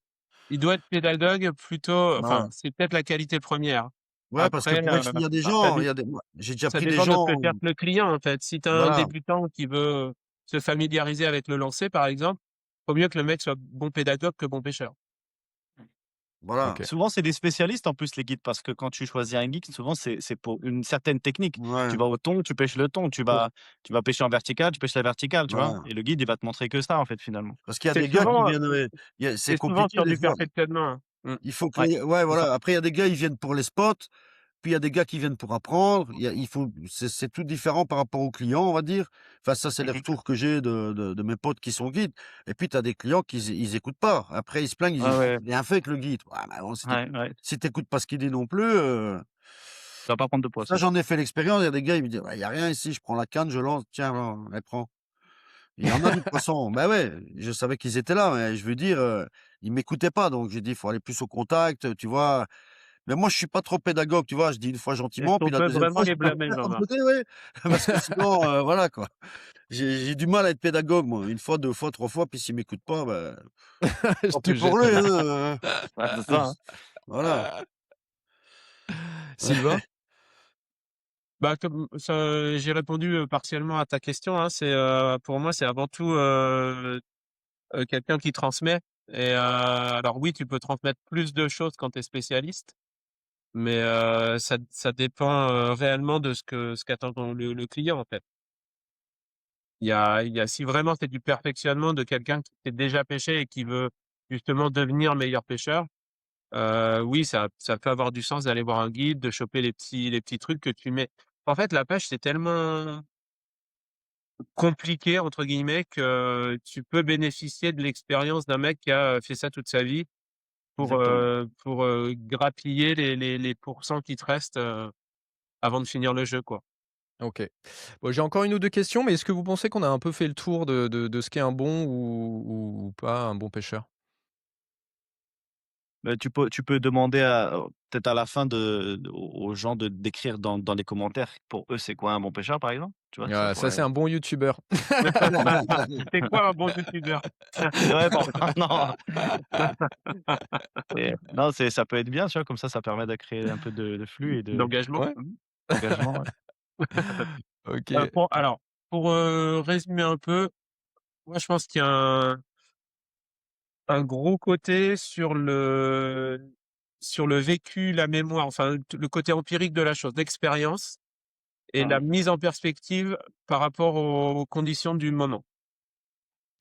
il doit être pédagogue plutôt enfin, Voilà. c'est peut-être la qualité première. Ouais, parce que Après, pour il y a des ça gens, dé j'ai déjà ça pris des dépend de ce que gens, cherche le client, en fait. Si tu as un voilà, débutant qui veut se familiariser avec le lancer, par exemple, faut mieux que le mec soit bon pédagogue que bon pêcheur. voilà. OK. Souvent, c'est des spécialistes en plus les guides parce que quand tu choisis un guide, souvent c'est pour une certaine technique. Ouais, Tu vas au thon, tu pêches le thon, tu vas pêcher en vertical, tu pêches la verticale, tu vois? voilà. Et le guide, il va te montrer que ça en fait finalement. Parce qu'il y a C'est des gars qui souvent, viennent, c'est c'est souvent compliqué sur des du fois. perfectionnement, hein. Mmh. Il faut Ouais, créer ouais, c'est ça. voilà. Après, il y a des gars, ils viennent pour les spots, puis il y a des gars qui viennent pour apprendre. C'est tout différent par rapport aux clients, on va dire. Enfin, ça, c'est les Mmh. retours que j'ai de mes potes qui sont guides. Et puis, tu as des clients qui ils écoutent pas. Après, ils se plaignent, ils Ouais, disent: ouais, «Rien fait avec le guide». Ouais, mais bon, ouais, ouais. si tu pas ce qu'il dit non plus, Tu vas pas prendre de Ça, poisson. j'en ai fait l'expérience. Il y a des gars, ils me disent: «Bah, il y a rien ici». Je prends la canne, je lance: «Tiens, là, allez, prends». Il y en a du poisson. Bah, ouais, je savais qu'ils étaient là, mais je veux dire, ils m'écoutaient pas, donc j'ai dit: «Il faut aller plus au contact», tu vois? Mais moi, je suis pas trop pédagogue, tu vois? Je dis une fois Est-ce gentiment, qu'on puis la peut deuxième vraiment fois, je les peux blâmer, à Jean-Marc? côté, ouais, parce que sinon, voilà, quoi. J'ai du mal à être pédagogue, moi. Une fois, 2 fois, 3 fois, puis s'il m'écoute pas, bah, Je tant te pis pour jette lui, la pierre. hein, Ouais, c'est ça, hein. voilà. Sylvain? Bah, comme ça, j'ai répondu, partiellement à ta question, hein. Pour moi, c'est avant tout, quelqu'un qui transmet et alors oui, tu peux transmettre plus de choses quand tu es spécialiste, mais ça dépend, réellement de ce qu'attend ton le client, en fait. Il y a si vraiment c'est du perfectionnement de quelqu'un qui sait déjà pêcher et qui veut justement devenir meilleur pêcheur, oui, ça peut avoir du sens d'aller voir un guide, de choper les petits trucs que tu mets en fait, la pêche, c'est tellement «compliqué» entre guillemets que tu peux bénéficier de l'expérience d'un mec qui a fait ça toute sa vie Exactement. pour, grappiller les pourcents qui te restent, avant de finir le jeu, quoi. OK. Bon, j'ai encore une ou 2 questions, mais est-ce que vous pensez qu'on a un peu fait le tour de ce qu'est un bon ou pas un bon pêcheur? Mais tu peux demander peut-être à la fin aux gens de d'écrire dans les commentaires, pour eux, c'est quoi un bon pêcheur, par exemple? Tu vois? Ça Ah, ça, pourrait c'est un bon youtubeur. C'est quoi un bon youtubeur? ouais, bon, non, non, ça peut être bien, tu vois? Comme ça permet de créer un peu de flux et D'engagement? Ouais, d'engagement, ouais. OK. Pour résumer un peu, moi je pense qu'il y a un gros côté sur le vécu, la mémoire, enfin le côté empirique de la chose, l'expérience et la Ouais. mise en perspective par rapport aux conditions du moment.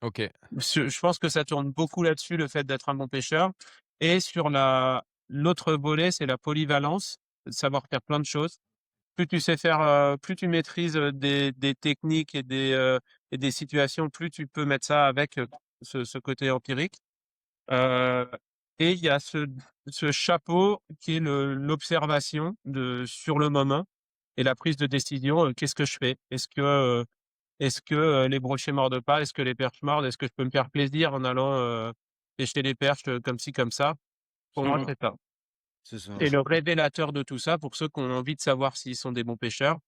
OK. Je pense que ça tourne beaucoup là-dessus, le fait d'être un bon pêcheur et sur l'autre volet, c'est la polyvalence, de savoir faire plein de choses. Plus tu sais faire, plus tu maîtrises, des techniques et des situations, plus tu peux mettre ça avec, ce côté empirique. Heu et il y a ce chapeau qui est l'observation sur le moment et la prise de décision, qu'est-ce que je fais? Est-ce que les brochets mordent pas? Est-ce que les perches mordent? Est-ce que je peux me faire plaisir en allant, pêcher les perches, comme ci comme ça? Pour moi, c'est ça. C'est ça. Et le révélateur de tout ça, pour ceux qui ont envie de savoir s'ils sont des bons pêcheurs,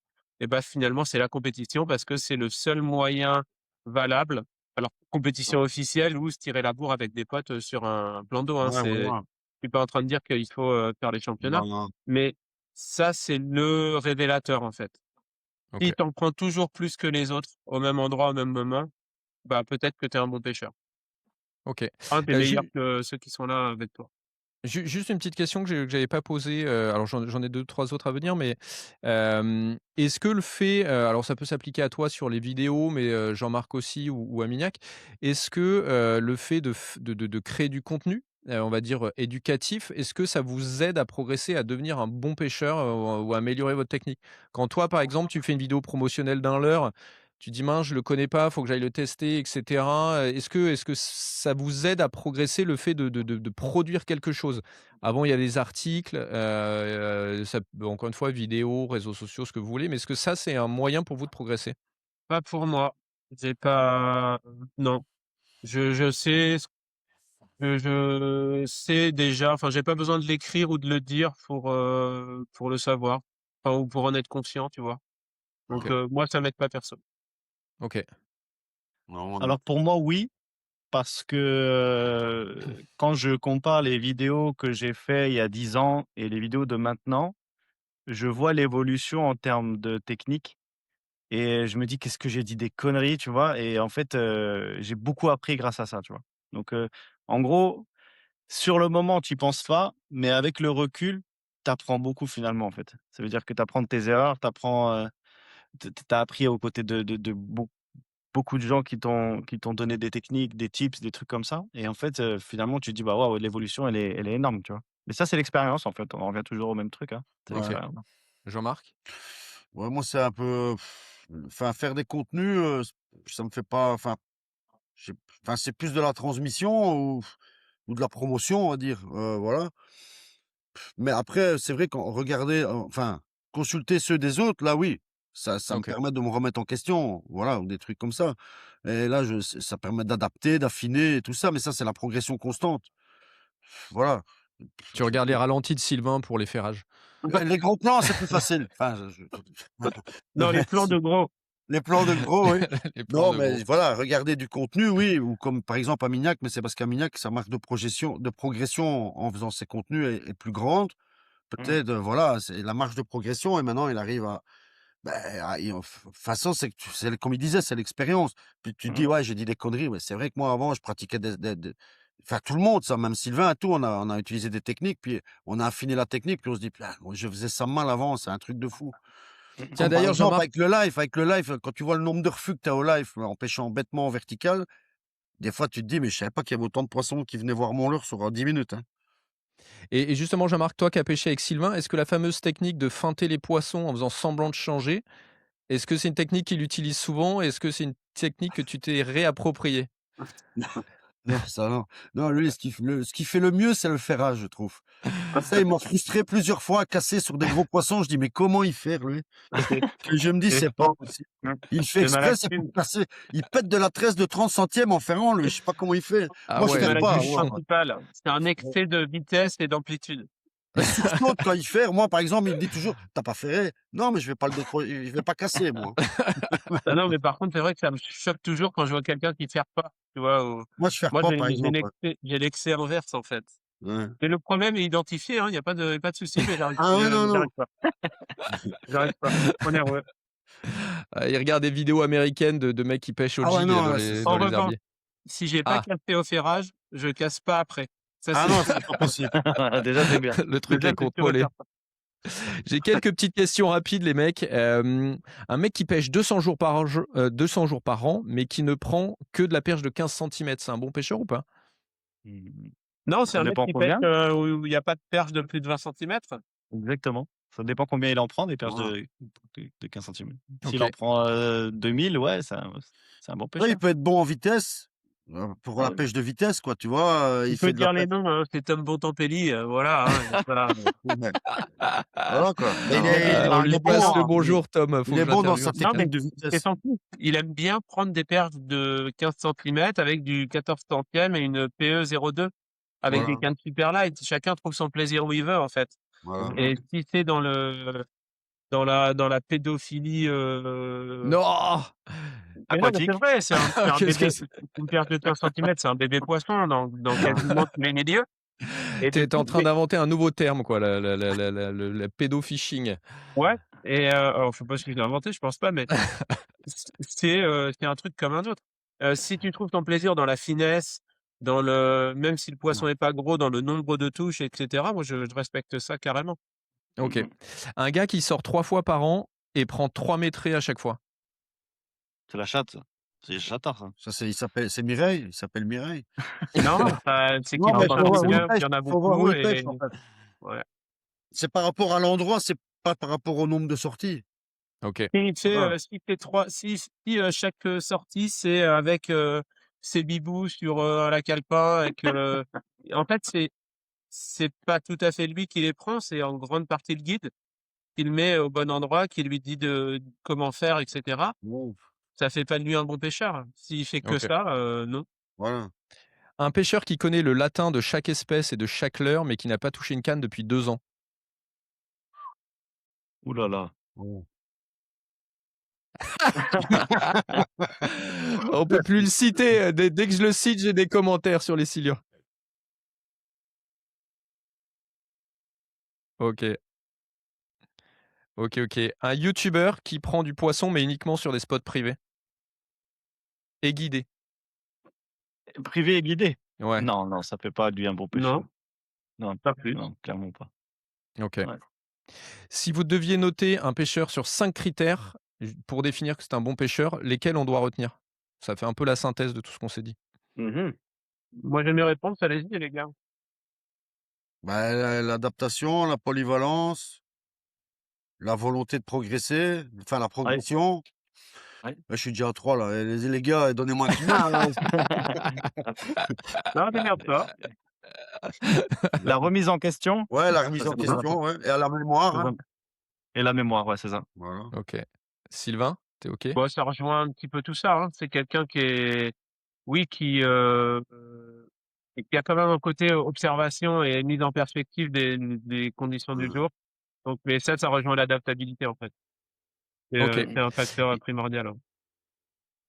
et bah, finalement, c'est la compétition parce que c'est le seul moyen valable. Alors, compétition officielle ou se tirer la bourre avec des potes, sur un plan d'eau, hein. Ouais, Je voilà. suis pas en train de dire qu'il faut, faire les championnats, Non, non. mais ça, c'est le révélateur, en fait. Si OK. tu en prends toujours plus que les autres, au même endroit, au même moment, bah, peut-être que tu es un bon pêcheur. OK. Hein, tu es meilleur Ju que ceux qui sont là avec toi. Juste une petite question que j'avais pas posée, alors j'en ai 2-3 autres à venir, mais, est-ce que le fait, alors ça peut s'appliquer à toi sur les vidéos, mais, Jean-Marc aussi ou à Mignac. Est-ce que, le fait de créer du contenu, on va dire, éducatif, est-ce que ça vous aide à progresser, à devenir un bon pêcheur, ou à améliorer votre technique? Quand toi, par exemple, tu fais une vidéo promotionnelle d'un leurre, tu dis: «Mince, je le connais pas, faut que j'aille le tester» et cetera. Est-ce que ça vous aide à progresser le fait de produire quelque chose? Avant, il y a des articles, ça encore une fois, vidéos, réseaux sociaux, ce que vous voulez, mais est-ce que ça, c'est un moyen pour vous de progresser? Pas pour moi. J'ai pas non. Je sais ce que je sais déjà, enfin, j'ai pas besoin de l'écrire ou de le dire pour le savoir, enfin, ou pour en être conscient, tu vois? Donc OK, moi, ça m'aide pas perso. OK. Non, moi non. Alors pour moi, oui, parce que, quand je compare les vidéos que j'ai fait il y a 10 ans et les vidéos de maintenant, je vois l'évolution en termes de technique et je me dis: «Qu'est-ce que j'ai dit des conneries?» tu vois? Et en fait, j'ai beaucoup appris grâce à ça, tu vois? Donc, en gros, sur le moment, tu y penses pas, mais avec le recul, tu apprends beaucoup finalement, en fait. Ça veut dire que tu apprends de tes erreurs, tu apprends, tu as appris aux côtés de beaucoup de gens qui t'ont donné des techniques, des tips, des trucs comme ça et en fait, finalement, tu te dis: «Bah, waouh, l'évolution elle est énorme», tu vois? Mais ça, c'est l'expérience, en fait. On en revient toujours au même truc, hein, c'est Ouais. OK. l'expérience. Jean-Marc? Ouais, moi, c'est un peu, enfin, faire des contenus, ça me fait pas, enfin, j'ai enfin, c'est plus de la transmission ou de la promotion, on va dire, voilà. Mais après, c'est vrai quand regarder, enfin, consulter ceux des autres, là, oui. Ça me OK. permet de me remettre en question, voilà, ou des trucs comme ça. Et là, ça permet d'adapter, d'affiner et tout ça, mais ça, c'est la progression constante. Voilà. Tu regardes les ralentis de Sylvain pour les ferrages. Les gros plans, c'est plus facile. Enfin, Non, les plans de gros. les plans de gros, oui. Les plans Non, de mais gros. voilà, regarder du contenu, oui, ou comme par exemple à Mignac, mais c'est parce qu'à Mignac, sa marge de progression en faisant ses contenus est plus grande. Peut-être, voilà, c'est la marge de progression et maintenant il arrive à, ben, de toute façon, c'est comme il disait, c'est l'expérience. Puis tu te dis, ouais, j'ai dit des conneries. Ouais, c'est vrai que moi, avant, je pratiquais enfin, tout le monde, ça, même Sylvain et tout, on a utilisé des techniques, puis on a affiné la technique, puis on se dit, putain, moi, je faisais ça mal avant, c'est un truc de fou. Tiens, Comme par d'ailleurs, exemple, Jean-Marc, avec le live, quand tu vois le nombre de refus que tu as au live, en pêchant bêtement en vertical, des fois, tu te dis, mais je savais pas qu'il y avait autant de poissons qui venaient voir mon leurre sur 10 minutes, hein. et justement, Jean-Marc, toi qui as pêché avec Sylvain, est-ce que la fameuse technique de feinter les poissons en faisant semblant de changer, est-ce que c'est une technique qu'il utilise souvent? Est-ce que c'est une technique que tu t'es réappropriée? Non, ça non. Non, lui, ce qui fait le mieux, c'est le ferrage, je trouve. Ça, il m'a frustré plusieurs fois, cassé sur des gros poissons. Je dis: «Mais comment il fait, lui?» Que je me dis: «C'est pas possible». Il fait C'est exprès, c'est malade. pour casser. Il pète de la tresse de 30 centièmes en ferrant, lui. Je sais pas comment il fait. Ah Moi, je ouais, C'est le ferre maladie pas, bûchon. principale. C'est un excès de vitesse et d'amplitude. il sursaute quand il ferre. Moi, par exemple, il me dit toujours: «Tu as pas ferré?» «Non, mais je vais pas je vais pas casser, moi». Ah non, mais par contre, c'est vrai que ça me choque toujours quand je vois quelqu'un qui ferre pas, tu vois? Moi, je ferre Moi, pas, par exemple, ouais. j'ai l'excès inverse, en fait. Ouais. Mais le problème est identifié, hein, il y a pas de souci, mais Ah ouais, non, non. j'arrive pas. J'arrive pas. Trop nerveux. Il regarde des vidéos américaines de mecs qui pêchent au Ah ouais, jig non, dans là, c'est les En dans les revanche, herbiers. si j'ai pas Ah, cassé au ferrage, je casse pas après. Ça, ah c'est non, c'est pas possible. Déjà, c'est bien. le truc déjà, est c'est sûr et contrôlé. certain. J'ai quelques petites questions rapides, les mecs. Un mec qui pêche 200 jours par 200 jours par an, mais qui ne prend que de la perche de 15 centimètres, c'est un bon pêcheur ou pas? Non, c'est Ça un mec dépend qui pêche, combien. où il y a pas de perche de plus de 20 centimètres. Exactement. Ça dépend combien il en prend, des perches Voilà. de 15 centimètres. OK. S'il en prend 2000, ouais, c'est un bon Ouais, pêcheur. il peut être bon en vitesse, pour la Ouais. pêche de vitesse, quoi, tu vois? Tu Il peux fait de la dire les pêche. noms, hein, c'est Tom Bontempelli, voilà, hein, il y a pas Ouais, voilà, quoi. Mais Non, mais On il lui est bon passe le en bonjour, Tom, faut il que est je bon dans l'interviewe sa un petit non, peu. mais technique de c'est vitesse. son coup. Il aime bien prendre des perches de 15 centimètres avec du 14 centièmes et une PE 0,2 avec des Voilà, cannes super light. Chacun trouve son plaisir où il veut, en fait. voilà. Et si c'est dans la pédophilie, Non! mais non, mais c'est Aquatique. vrai, c'est un Qu'est-ce que bébé. c'est? Une perche de 15 centimètres, c'est un bébé poisson dans Voilà. quasiment tous les milieux. Et Tu du es en coup, train d'inventer un nouveau terme, quoi, le pédophishing. ouais, et alors je sais pas si je l'ai inventé, je pense pas, mais c'est un truc comme un autre. Si tu trouves ton plaisir dans la finesse, même si le poisson est pas gros, dans le nombre de touches et cetera, moi je respecte ça carrément. OK. Un gars qui sort 3 fois par an et prend 3 métrés à chaque fois. C'est la chatte, ça. C'est chatard, ça. Ça, c'est Mireille, il s'appelle Mireille. Non, c'est Non, qu'il mais pêche un faut voir où il minimum, pêche, qu'il y en a faut voir où beaucoup il pêche, et en fait. ouais. C'est par rapport à l'endroit, c'est pas par rapport au nombre de sorties. OK. Voilà. S'il fait 3 si chaque, sortie, c'est, avec, ses bibous sur, un lac alpin et que en fait, c'est pas tout à fait lui qui les prend, c'est en grande partie le guide qui le met au bon endroit, qui lui dit de comment faire et cetera. Bon, Ça fait pas de lui un bon pêcheur. S'il fait que OK. ça, non. voilà. Un pêcheur qui connaît le latin de chaque espèce et de chaque leurre, mais qui n'a pas touché une canne depuis 2 ans. Ouh là là. Bon. On peut plus le citer, dès que je le cite, j'ai des commentaires sur les silures. OK. OK, OK. Un youtubeur qui prend du poisson, mais uniquement sur des spots privés et guidés. Privé et guidé. Ouais, Non, non, ça fait pas de lui un bon pêcheur. Non, Non, pas plus. non, clairement pas. OK. Ouais. Si vous deviez noter un pêcheur sur 5 critères pour définir que c'est un bon pêcheur, lesquels on doit retenir? Ça fait un peu la synthèse de tout ce qu'on s'est dit. Moi, j'aime mes réponses, allez-y les gars. Bah, l'adaptation, la polyvalence, la volonté de progresser, enfin la Ouais. progression. Ouais. Là, je suis déjà à 3 là. Les gars, donnez-moi un coup de main, là. Non, démerde-toi. La remise en question. Ouais, la remise Ça, en c'est très question, important. ouais, et à la mémoire, Très hein. im Et la mémoire, ouais, c'est ça. Voilà. OK. Sylvain, tu es OK? Bon, ça rejoint un petit peu tout ça, hein. C'est quelqu'un qui est oui, qui a quand même un côté observation et mise en perspective des conditions du Ouais. jour. Donc mais ça rejoint l'adaptabilité, en fait. OK. C'est un facteur, Et primordial, hein.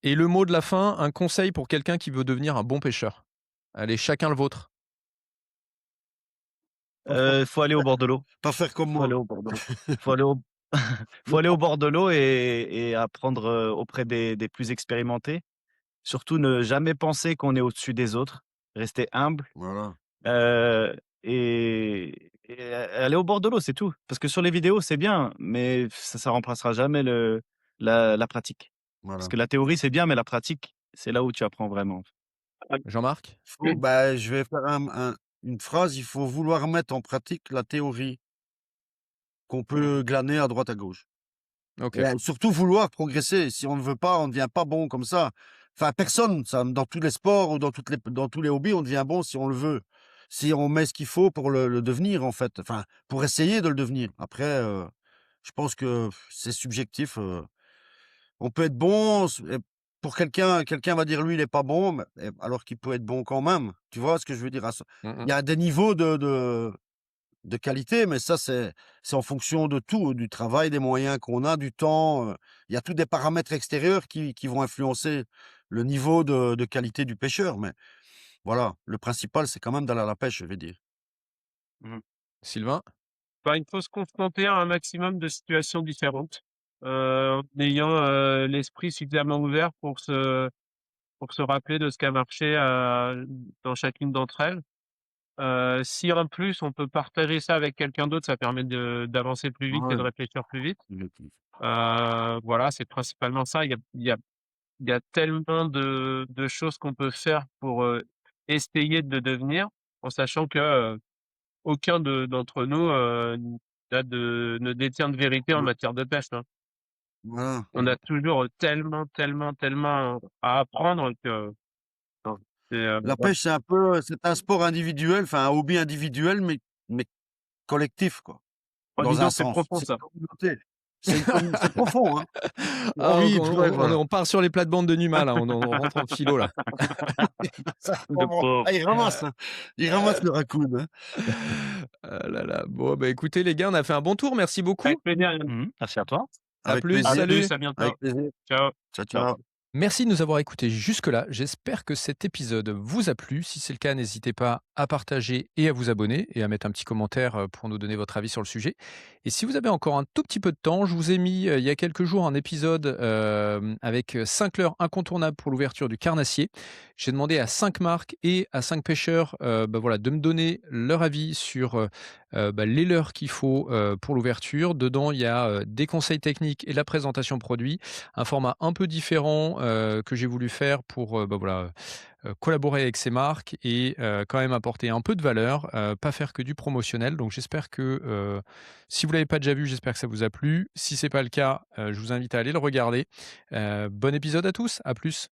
et le mot de la fin, un conseil pour quelqu'un qui veut devenir un bon pêcheur? Allez, chacun le vôtre. Pas faire Faut aller au bord de l'eau. pas faire comme Faut moi. aller au bord de l'eau. Faut aller au faut aller au bord de l'eau et apprendre, auprès des plus expérimentés. Surtout ne jamais penser qu'on est au-dessus des autres. Rester humble, Voilà, et aller au bord de l'eau, c'est tout. Parce que sur les vidéos, c'est bien, mais ça remplacera jamais la pratique. Parce voilà. que la théorie, c'est bien, mais la pratique, c'est là où tu apprends vraiment. Jean-Marc? Je vais faire une phrase, il faut vouloir mettre en pratique la théorie qu'on peut glaner à droite à gauche. OK. Et surtout vouloir progresser. Si on ne veut pas, on ne devient pas bon comme ça. Enfin, personne, ça, dans tous les sports ou dans tous les hobbies, on devient bon si on le veut. Si on met ce qu'il faut pour le devenir, en fait. Enfin, pour essayer de le devenir. Après, je pense que c'est subjectif. On peut être bon, et pour quelqu'un va dire lui, il est pas bon, alors qu'il peut être bon quand même. Tu vois ce que je veux dire? Mmh Il mh. y a des niveaux de qualité, mais ça, c'est en fonction de tout, du travail, des moyens qu'on a, du temps. Il y a tous des paramètres extérieurs qui vont influencer le niveau de qualité du pêcheur. Mais voilà, le principal, c'est quand même d'aller à la pêche, je vais dire. Mmh. Sylvain? Bah, il faut se confronter à un maximum de situations différentes, en ayant, l'esprit suffisamment ouvert pour se rappeler de ce qui a marché, dans chacune d'entre elles. Si en plus on peut partager ça avec quelqu'un d'autre, ça permet d'avancer plus vite et Ouais, de réfléchir plus vite. objectif. Voilà, c'est principalement ça. Il y a tellement de choses qu'on peut faire pour, essayer de devenir, en sachant que, aucun d'entre nous, ne détient de vérité en Ouais, matière de pêche, hein. voilà. On a toujours, tellement à apprendre que non, c'est, La ouais. pêche, c'est un sport individuel, enfin un hobby individuel, mais collectif, quoi, Oh, dis dans un donc, c'est sens. profond C'est ça. une communauté. C'est profond, hein? Ah, Oui, tu vois? Voilà. on part sur les plates-bandes de Numa là, on rentre en philo là. Le pauvre. Ah, il ramasse, hein. Il ramasse le raccoon, hein. Ah là là. Bon, bah, écoutez les gars, on a fait un bon tour, merci beaucoup. Avec plaisir, Yann. Mmh. Merci à toi. À Avec plus, À plaisir, salut. plus, à bientôt. avec plaisir. Ciao. Ciao, Ciao. ciao. Merci de nous avoir écoutés jusque-là. J'espère que cet épisode vous a plu. Si c'est le cas, n'hésitez pas à partager et à vous abonner et à mettre un petit commentaire pour nous donner votre avis sur le sujet. Et si vous avez encore un tout petit peu de temps, je vous ai mis il y a quelques jours un épisode avec 5 leurres incontournables pour l'ouverture du carnassier. J'ai demandé à 5 marques et à 5 pêcheurs voilà, de me donner leur avis sur les leurres qu'il faut pour l'ouverture. Dedans, il y a des conseils techniques et la présentation produit, un format un peu différent que j'ai voulu faire pour collaborer avec ces marques et quand même apporter un peu de valeur, pas faire que du promotionnel. Donc j'espère que si vous l'avez pas déjà vu, j'espère que ça vous a plu. Si c'est pas le cas, je vous invite à aller le regarder. Bon épisode à tous, à plus.